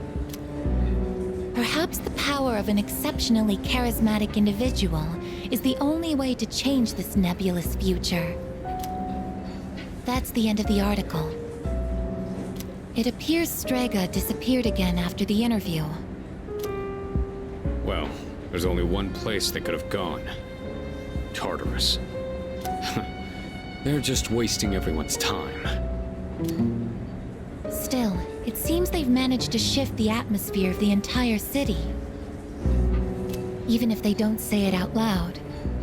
Perhaps the power of an exceptionally charismatic individual is the only way to change this nebulous future. That's the end of the article. It appears Strega disappeared again after the interview. Well, there's only one place they could have gone. Tartarus. They're just wasting everyone's time. Still, it seems they've managed to shift the atmosphere of the entire city. Even if they don't say it out loud,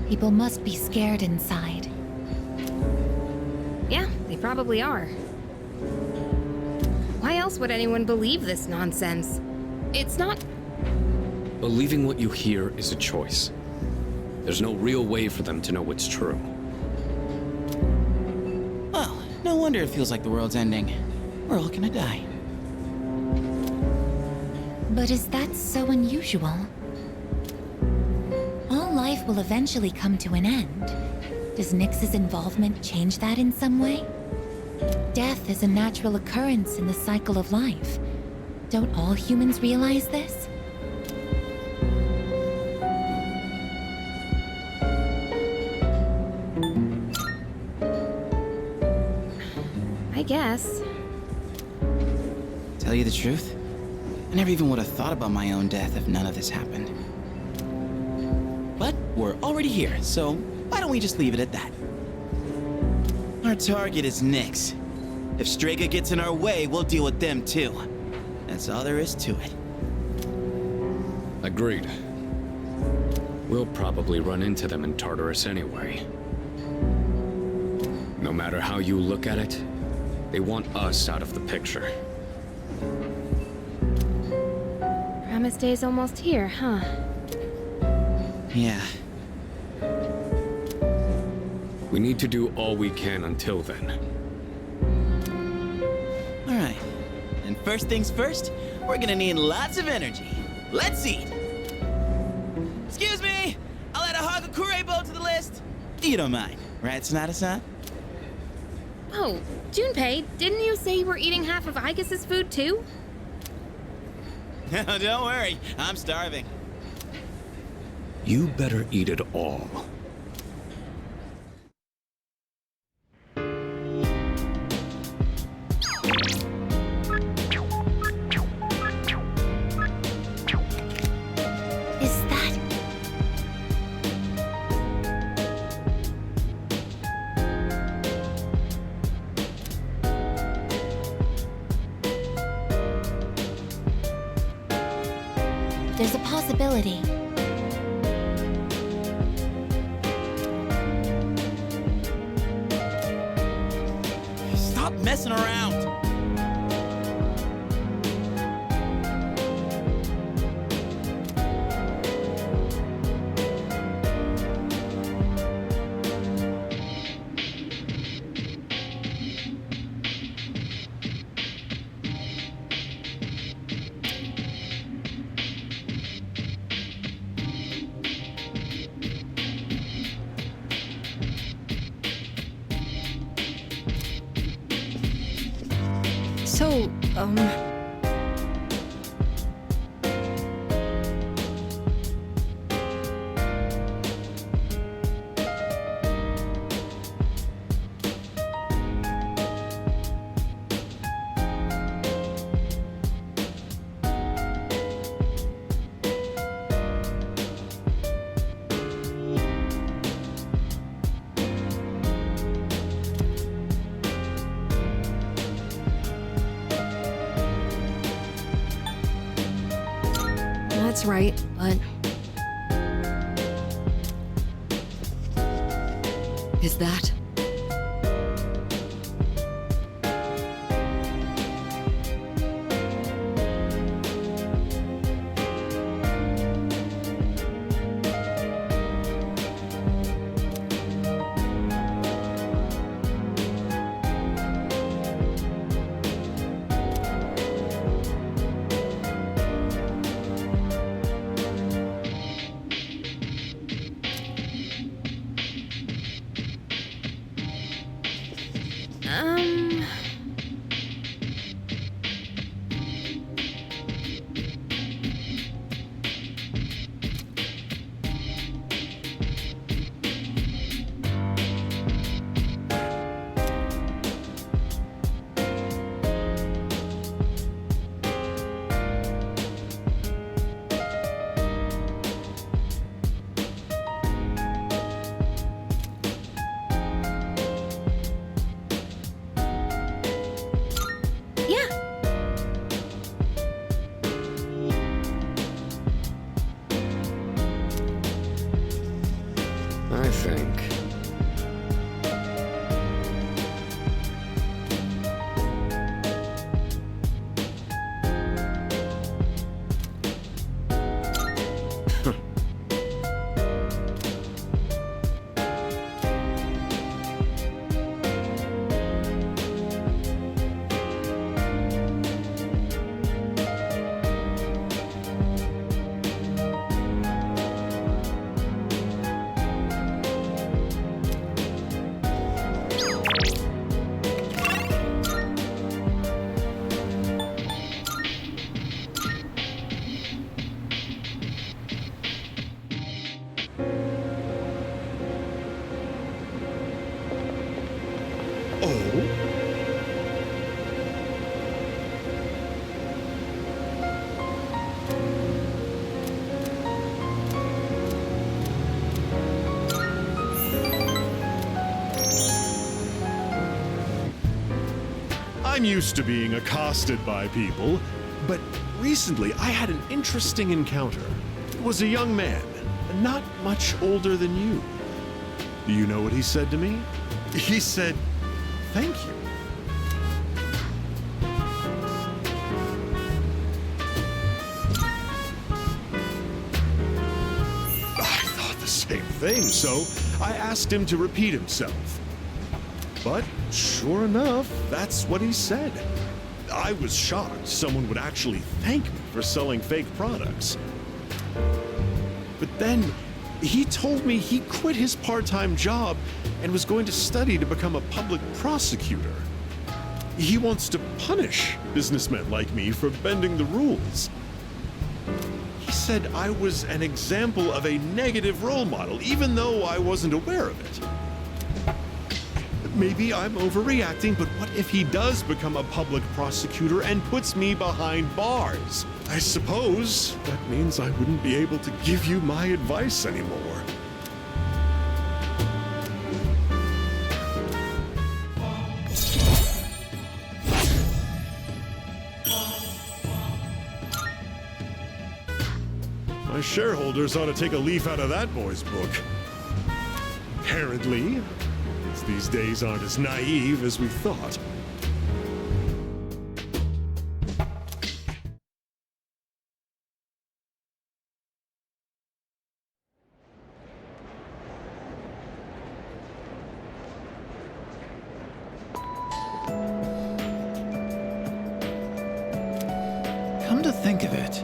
people must be scared inside. Yeah, they probably are. Why else would anyone believe this nonsense? It's not... Believing what you hear is a choice. There's no real way for them to know what's true. Well, no wonder it feels like the world's ending. We're all gonna die. But is that so unusual? All life will eventually come to an end. Does Nyx's involvement change that in some way? Death is a natural occurrence in the cycle of life. Don't all humans realize this? I guess. Tell you the truth, I never even would have thought about my own death if none of this happened. But we're already here, so why don't we just leave it at that? Our target is Nyx. If Strega gets in our way, we'll deal with them too. That's all there is to it. Agreed. We'll probably run into them in Tartarus anyway. No matter how you look at it, they want us out of the picture. Promise Day's almost here, huh? Yeah. We need to do all we can until then. All right. And first things first, we're gonna need lots of energy. Let's eat. Excuse me! I'll add a Hagakure bow to the list. You don't mind, right, Sonata-san? Oh, Junpei, didn't you say you were eating half of Aigis' food too? No, don't worry. I'm starving. You better eat it all. Is that... There's a possibility. Stop messing around. So, that's right, but... Is that? I think. I'm used to being accosted by people, but recently I had an interesting encounter. It was a young man, not much older than you. Do you know what he said to me? He said, "Thank you." I thought the same thing, so I asked him to repeat himself. But sure enough, that's what he said. I was shocked someone would actually thank me for selling fake products. But then he told me he quit his part-time job and was going to study to become a public prosecutor. He wants to punish businessmen like me for bending the rules. He said I was an example of a negative role model, even though I wasn't aware of it. Maybe I'm overreacting, but what if he does become a public prosecutor and puts me behind bars? I suppose that means I wouldn't be able to give you my advice anymore. My shareholders ought to take a leaf out of that boy's book. Apparently, these days aren't as naive as we thought. Come to think of it,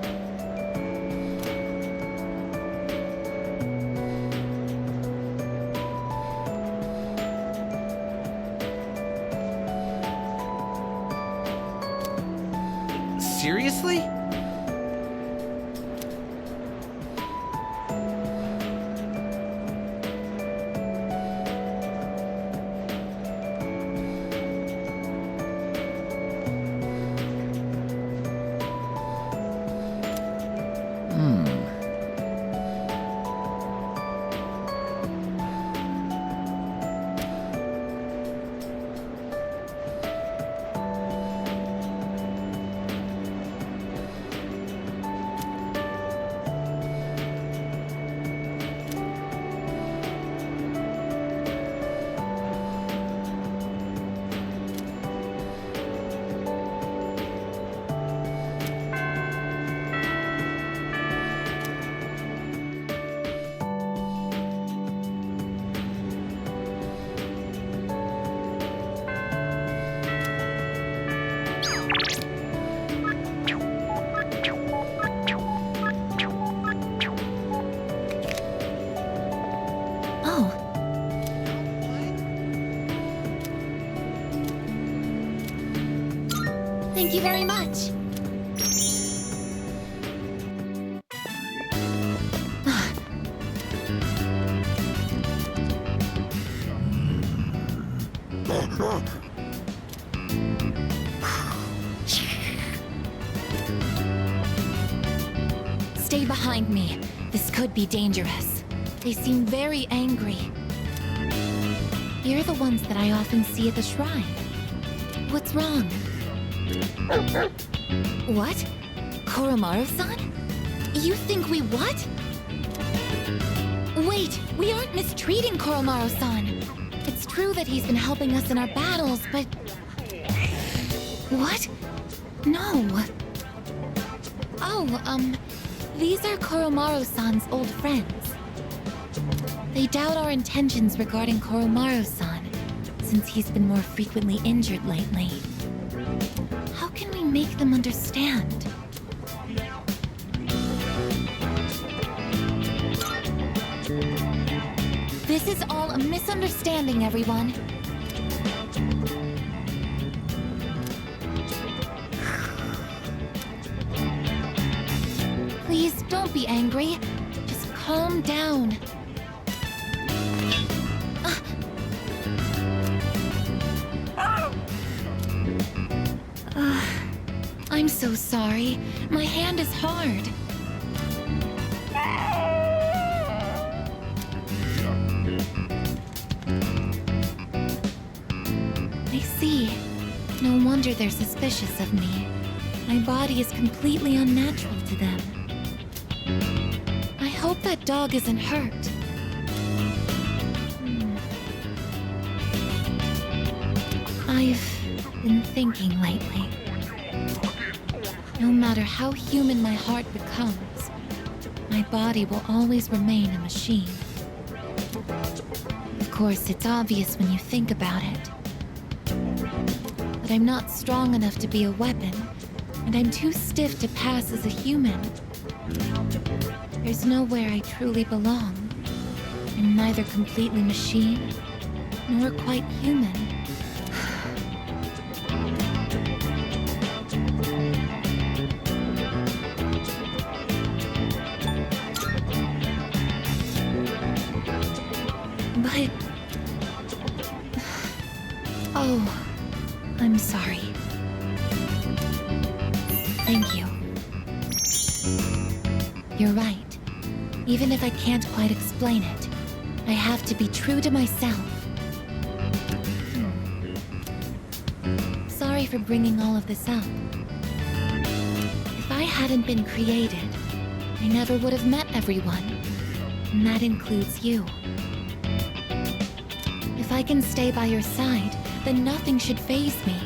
Seriously? you very much. Stay behind me. This could be dangerous. They seem very angry. You're the ones that I often see at the shrine. What's wrong? What? Koromaru-san? You think we what? Wait, we aren't mistreating Koromaru-san. It's true that he's been helping us in our battles, but... What? No. Oh, these are Koromaru-san's old friends. They doubt our intentions regarding Koromaru-san, since he's been more frequently injured lately. How can we make them understand? This is all a misunderstanding, everyone. Please, don't be angry. Just calm down. I'm so sorry. My hand is hard. I see. No wonder they're suspicious of me. My body is completely unnatural to them. I hope that dog isn't hurt. I've been thinking lately. No matter how human my heart becomes, my body will always remain a machine. Of course, it's obvious when you think about it. But I'm not strong enough to be a weapon, and I'm too stiff to pass as a human. There's nowhere I truly belong. I'm neither completely machine, nor quite human. But... Oh, I'm sorry. Thank you. You're right. Even if I can't quite explain it, I have to be true to myself. Sorry for bringing all of this up. If I hadn't been created, I never would have met everyone. And that includes you. If I can stay by your side, then nothing should faze me.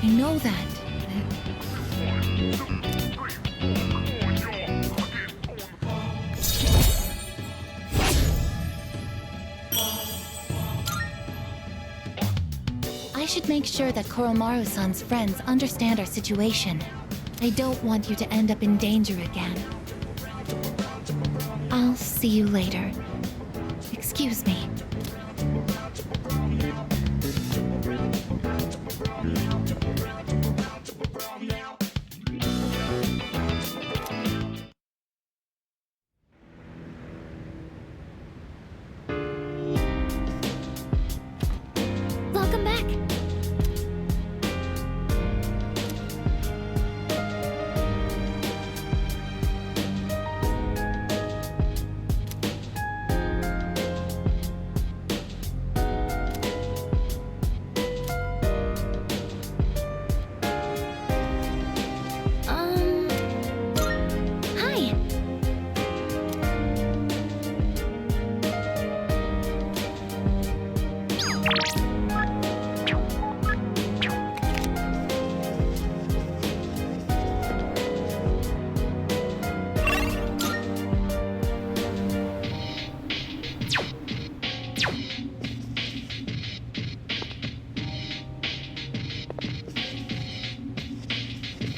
I know that. I should make sure that Koromaru-san's friends understand our situation. I don't want you to end up in danger again. I'll see you later. Excuse me. Welcome back.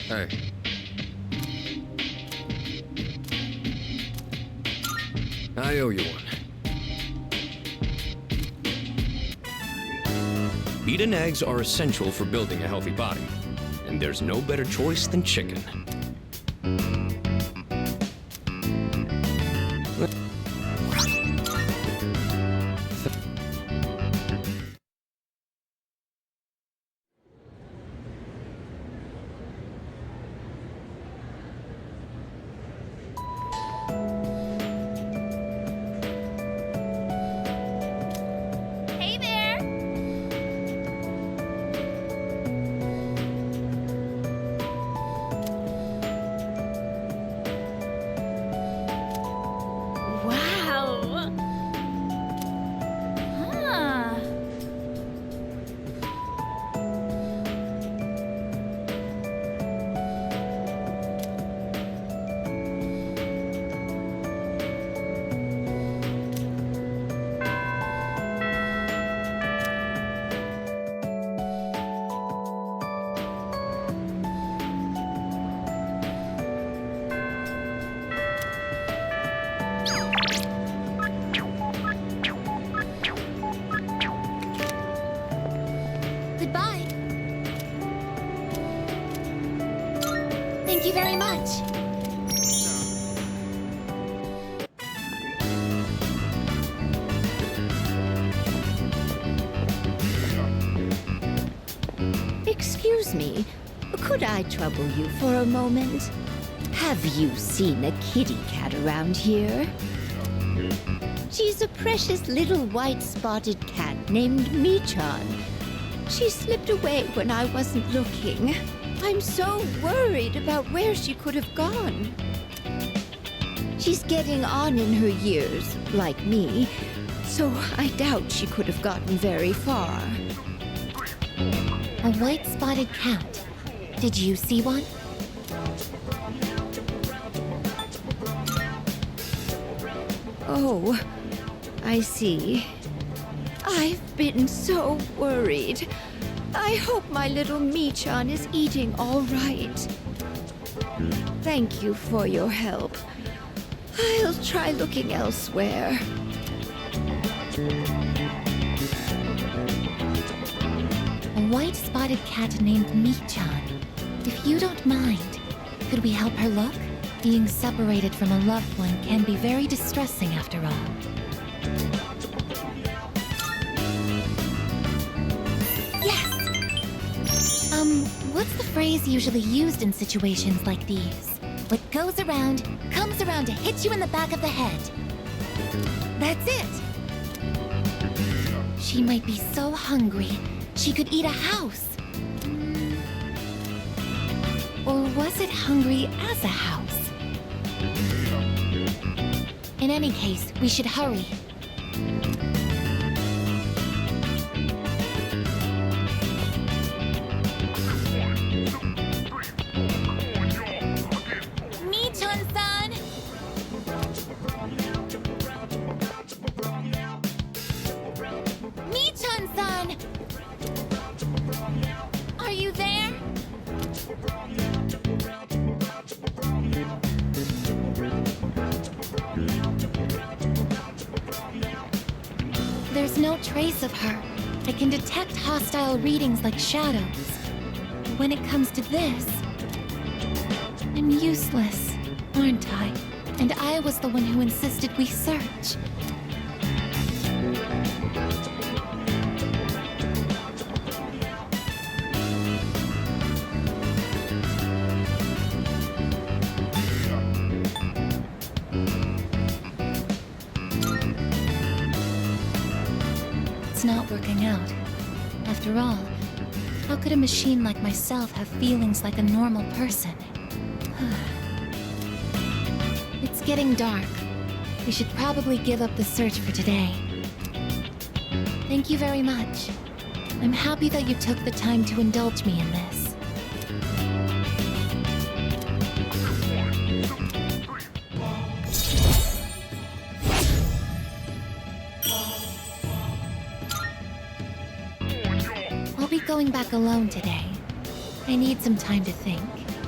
Hi. Hey. I owe you one. Meat and eggs are essential for building a healthy body, and and there's no better choice than chicken. Hey there! Wow! Huh. Goodbye. Thank you very much. Excuse me, could I trouble you for a moment? Have you seen a kitty cat around here? She's a precious little white spotted cat named Michan. She slipped away when I wasn't looking. I'm so worried about where she could have gone. She's getting on in her years, like me, so I doubt she could have gotten very far. A white spotted cat. Did you see one? Oh, I see. I've been so worried. I hope my little Michan is eating all right. Thank you for your help. I'll try looking elsewhere. A white spotted cat named Michan. If you don't mind, could we help her look? Being separated from a loved one can be very distressing after all. Yes! What's the phrase usually used in situations like these? What goes around, comes around to hit you in the back of the head. That's it! She might be so hungry, she could eat a house. Or was it hungry as a house? In any case, we should hurry. Michan-san! Michan-san! Are you there? There's no trace of her. I can detect hostile readings like shadows. But when it comes to this, I'm useless, aren't I? And I was the one who insisted we search. It's not working out. After all, how could a machine like myself have feelings like a normal person? It's getting dark. We should probably give up the search for today. Thank you very much. I'm happy that you took the time to indulge me in this. I'll be going back alone today. I need some time to think.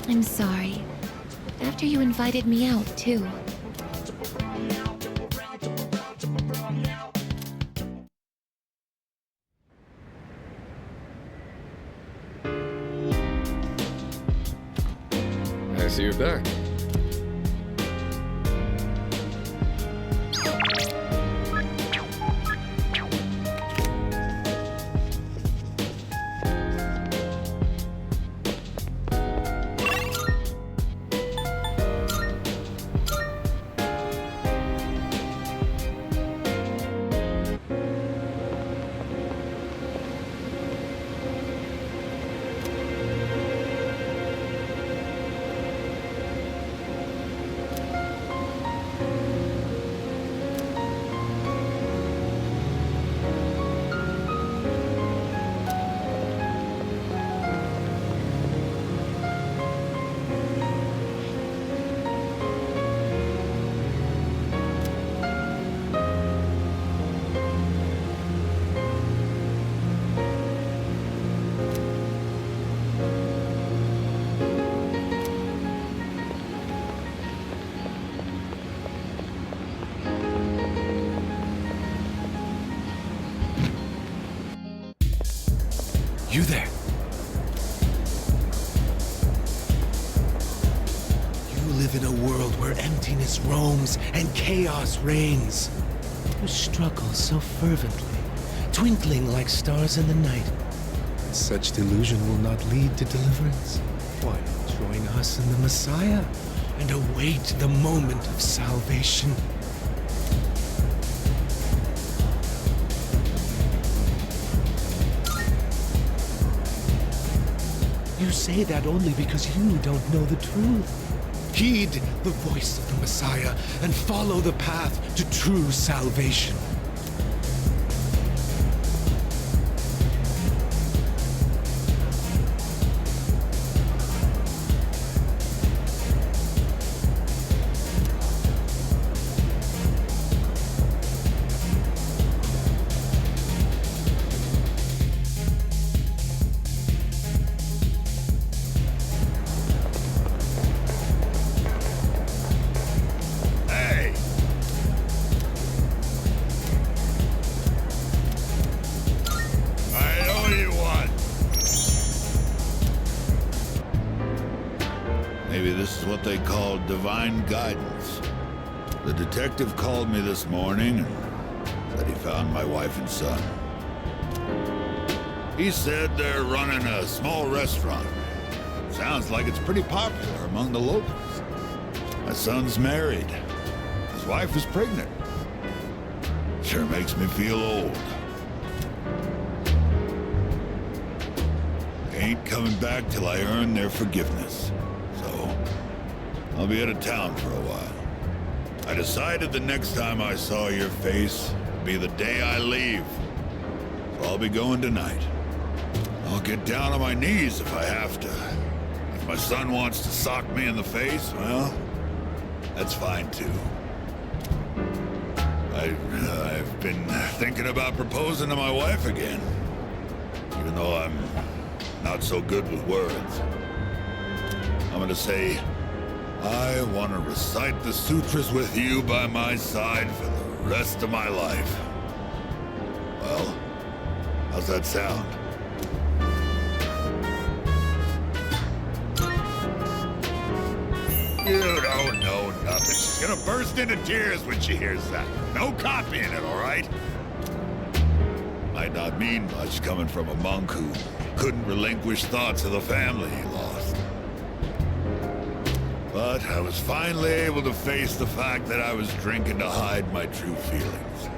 I'm sorry. After you invited me out, too. see you're back. You there? You live in a world where emptiness roams and chaos reigns. You struggle so fervently, twinkling like stars in the night. And such delusion will not lead to deliverance. Why not join us in the Messiah and await the moment of salvation? You say that only because you don't know the truth. Heed the voice of the Messiah and follow the path to true salvation. Maybe this is what they call divine guidance. The detective called me this morning and said he found my wife and son. He said they're running a small restaurant. Sounds like it's pretty popular among the locals. My son's married. His wife is pregnant. Sure makes me feel old. Ain't coming back till I earn their forgiveness. So, I'll be out of town for a while. I decided the next time I saw your face would be the day I leave. So I'll be going tonight. I'll get down on my knees if I have to. If my son wants to sock me in the face, well, that's fine too. I've been thinking about proposing to my wife again. Even though I'm not so good with words. I'm gonna say, I want to recite the sutras with you by my side for the rest of my life. Well, how's that sound? You don't know nothing. She's gonna burst into tears when she hears that. No copying it, all right? Might not mean much coming from a monk who couldn't relinquish thoughts of the family he lost. But I was finally able to face the fact that I was drinking to hide my true feelings.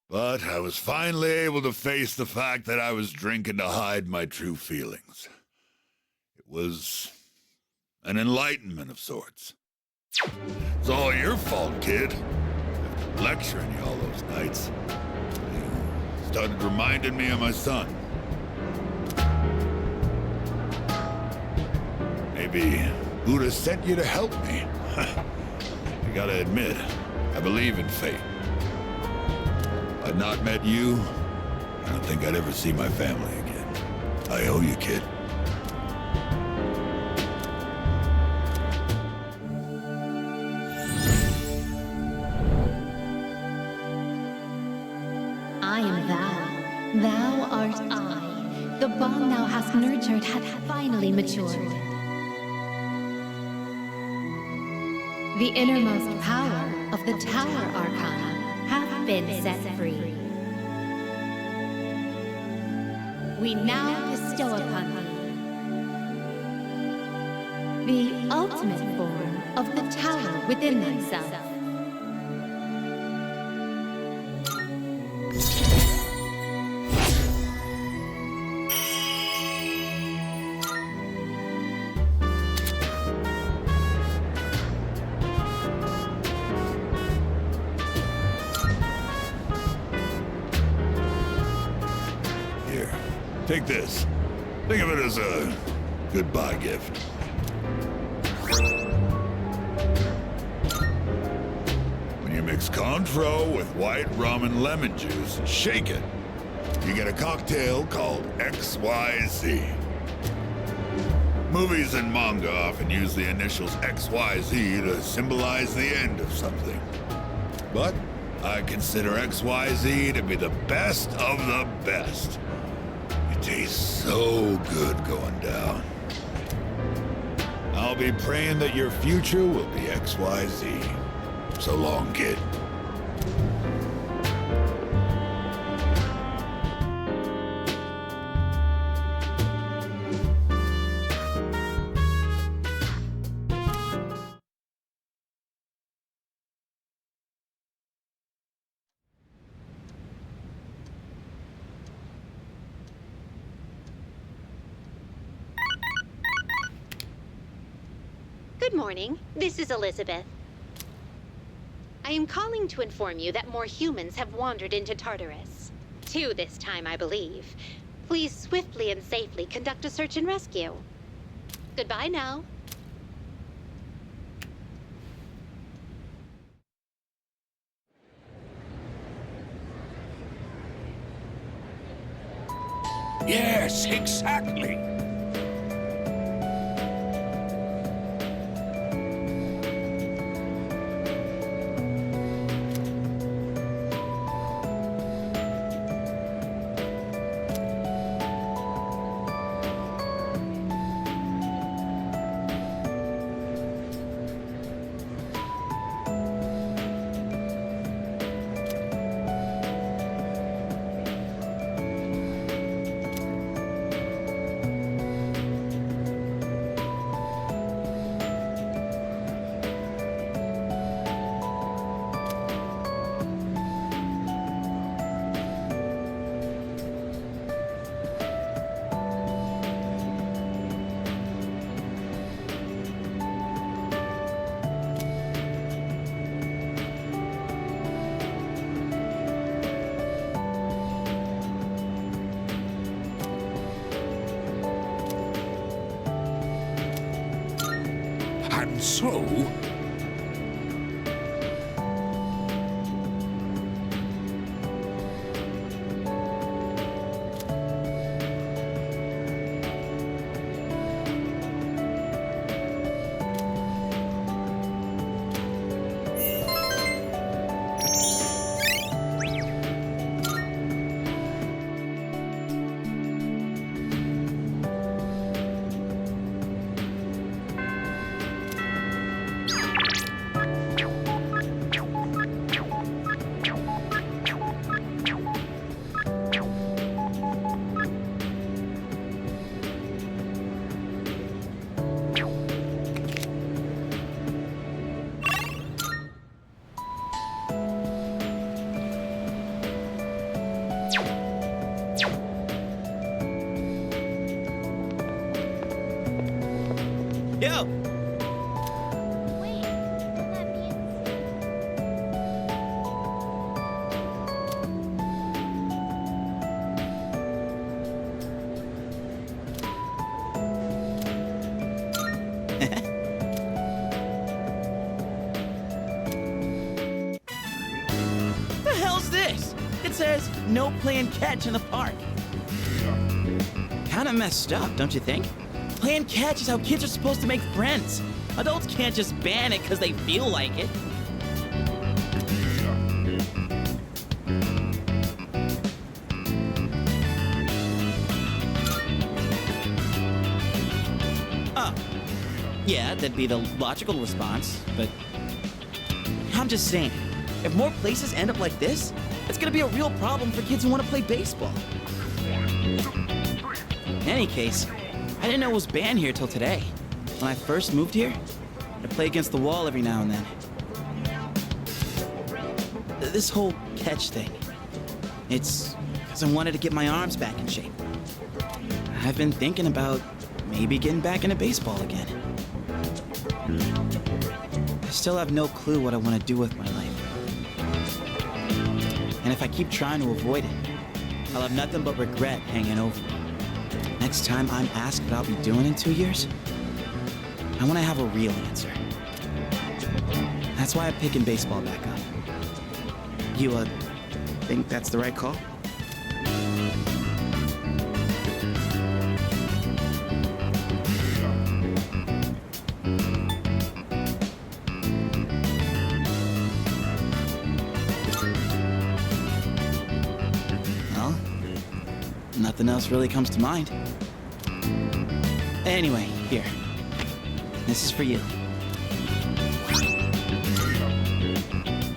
But I was finally able to face the fact that I was drinking to hide my true feelings. It was an enlightenment of sorts. It's all your fault, kid. After lecturing you all those nights, you started reminding me of my son. Maybe Buddha sent you to help me. I gotta admit, I believe in fate. If I'd not met you, I don't think I'd ever see my family again. I owe you, kid. I am thou. Thou art I. The bond thou hast nurtured hath finally matured. The innermost power of the Tower Arcana hath been set free. We now bestow upon thee the ultimate form of the tower within thyself. Here, take this. Think of it as a goodbye gift. When you mix Cointreau with white rum and lemon juice and shake it, you get a cocktail called XYZ. Movies and manga often use the initials XYZ to symbolize the end of something. But I consider XYZ to be the best of the best. It tastes so good going down. I'll be praying that your future will be XYZ. So long, kid. Good morning. This is Elizabeth. I am calling to inform you that more humans have wandered into Tartarus. 2 this time, I believe. Please swiftly and safely conduct a search and rescue. Goodbye now. Yes, exactly. And so... Yo! The hell's this? It says, no playing catch in the park. Kinda messed up, don't you think? Playing catch is how kids are supposed to make friends. Adults can't just ban it because they feel like it. Yeah, that'd be the logical response, but I'm just saying, if more places end up like this, it's gonna be a real problem for kids who want to play baseball. In any case, I didn't know it was banned here till today. When I first moved here, I'd play against the wall every now and then. This whole catch thing, it's because I wanted to get my arms back in shape. I've been thinking about maybe getting back into baseball again. I still have no clue what I want to do with my life. And if I keep trying to avoid it, I'll have nothing but regret hanging over me. Next time I'm asked what I'll be doing in 2 years, I want to have a real answer. That's why I'm picking baseball back up. You, think that's the right call? Well, nothing else really comes to mind. Anyway, here. This is for you.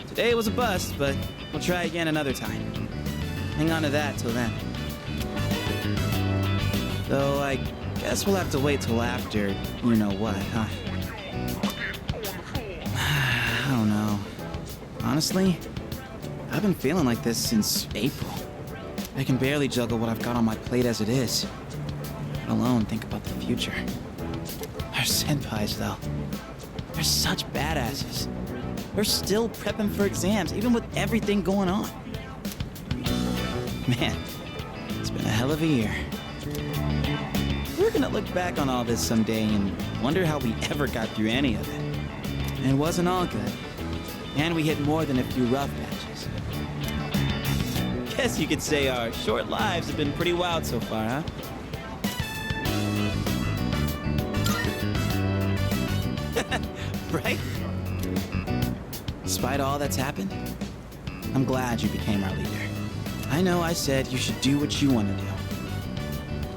Today was a bust, but we'll try again another time. Hang on to that till then. Though I guess we'll have to wait till after you know what, huh? I don't know. Honestly, I've been feeling like this since April. I can barely juggle what I've got on my plate as it is, let alone think about the future. Our senpais, though, they're such badasses. They're still prepping for exams, even with everything going on. Man, it's been a hell of a year. We're gonna look back on all this someday and wonder how we ever got through any of it. And it wasn't all good. And we hit more than a few rough patches. Guess you could say our short lives have been pretty wild so far, huh? Right? Despite all that's happened, I'm glad you became our leader. I know I said you should do what you want to do.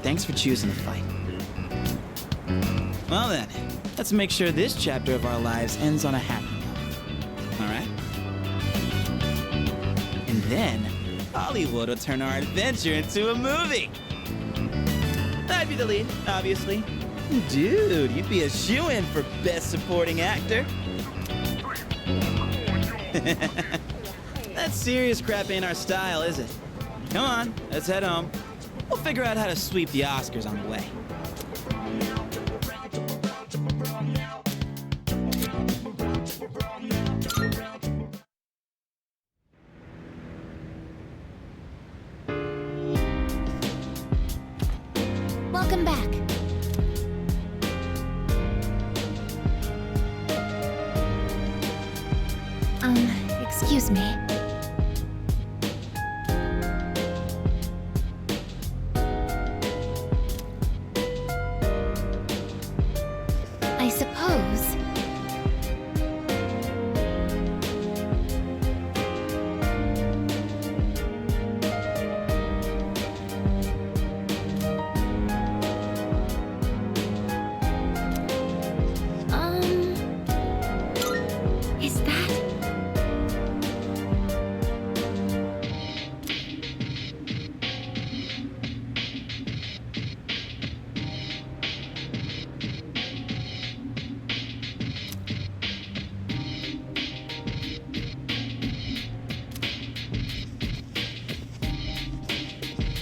Thanks for choosing to fight. Well then, let's make sure this chapter of our lives ends on a happy note. All right? And then, Hollywood will turn our adventure into a movie. I'd be the lead, obviously. Dude, you'd be a shoo-in for Best Supporting Actor. That serious crap ain't our style, is it? Come on, let's head home. We'll figure out how to sweep the Oscars on the way. Welcome back. Excuse me. I suppose. Is that?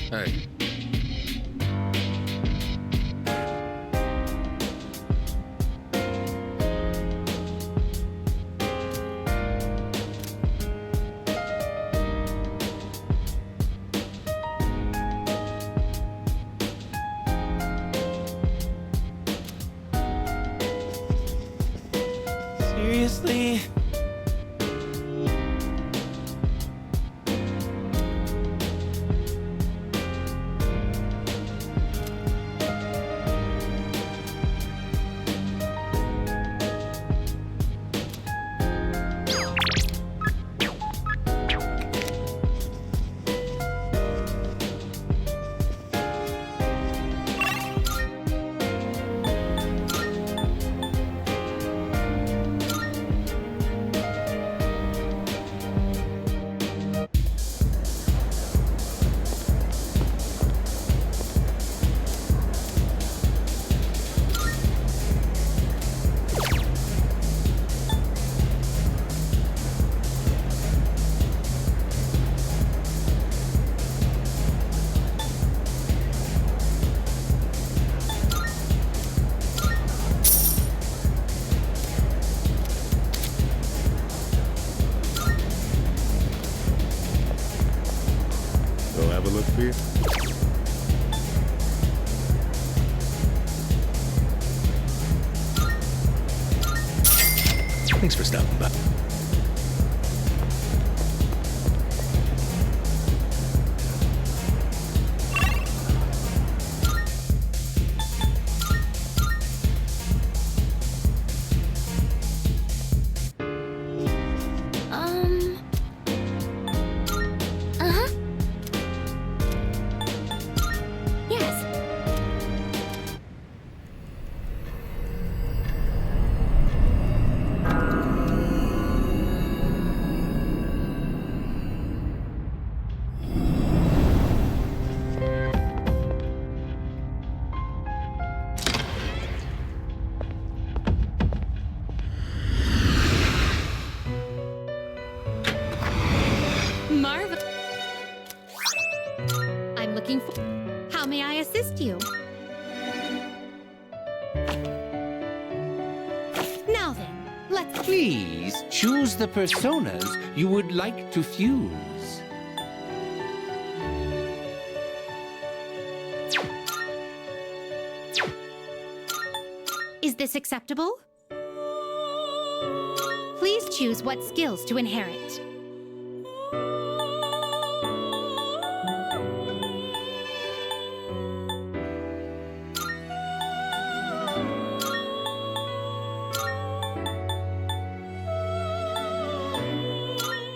Hey. Seriously? fear. Thanks for stopping by. Uh-huh. Yes. Marvel. I'm looking for. How may I assist you? Now then, let's. Please choose the personas you would like to fuse. Is this acceptable? Please choose what skills to inherit.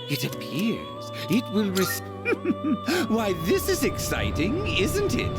It appears it will Why, this is exciting, isn't it?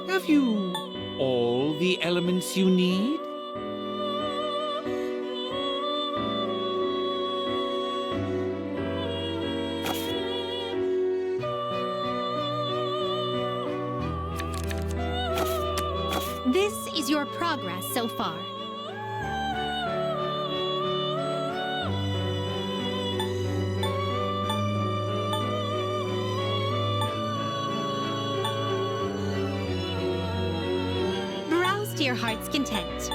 Have you all the elements you need? This is your progress so far. Browse to your heart's content.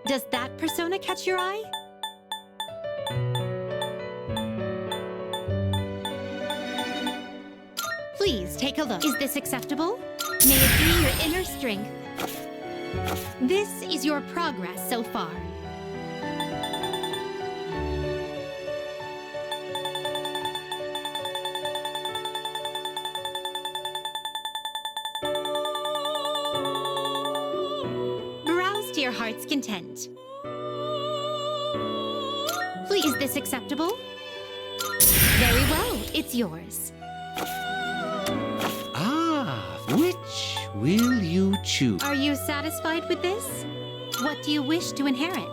Does that persona catch your eye? Please take a look. Is this acceptable? May it be your inner strength. This is your progress so far. Browse to your heart's content. Please, is this acceptable? Very well, it's yours. Ah, which will you choose? Are you satisfied with this? What do you wish to inherit?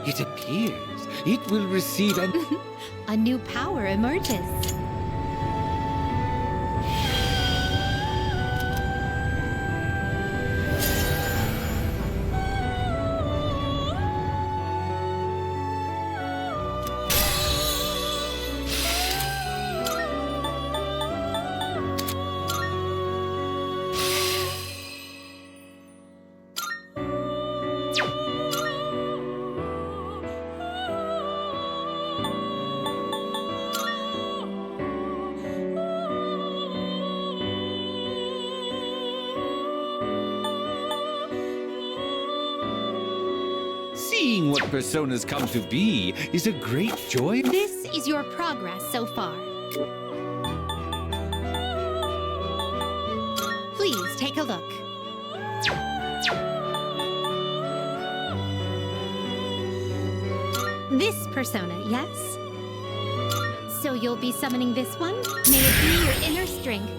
It appears it will receive an... A new power emerges. personas come to be is a great joy. This is your progress so far. Please take a look. This persona, yes? So you'll be summoning this one? May it be your inner strength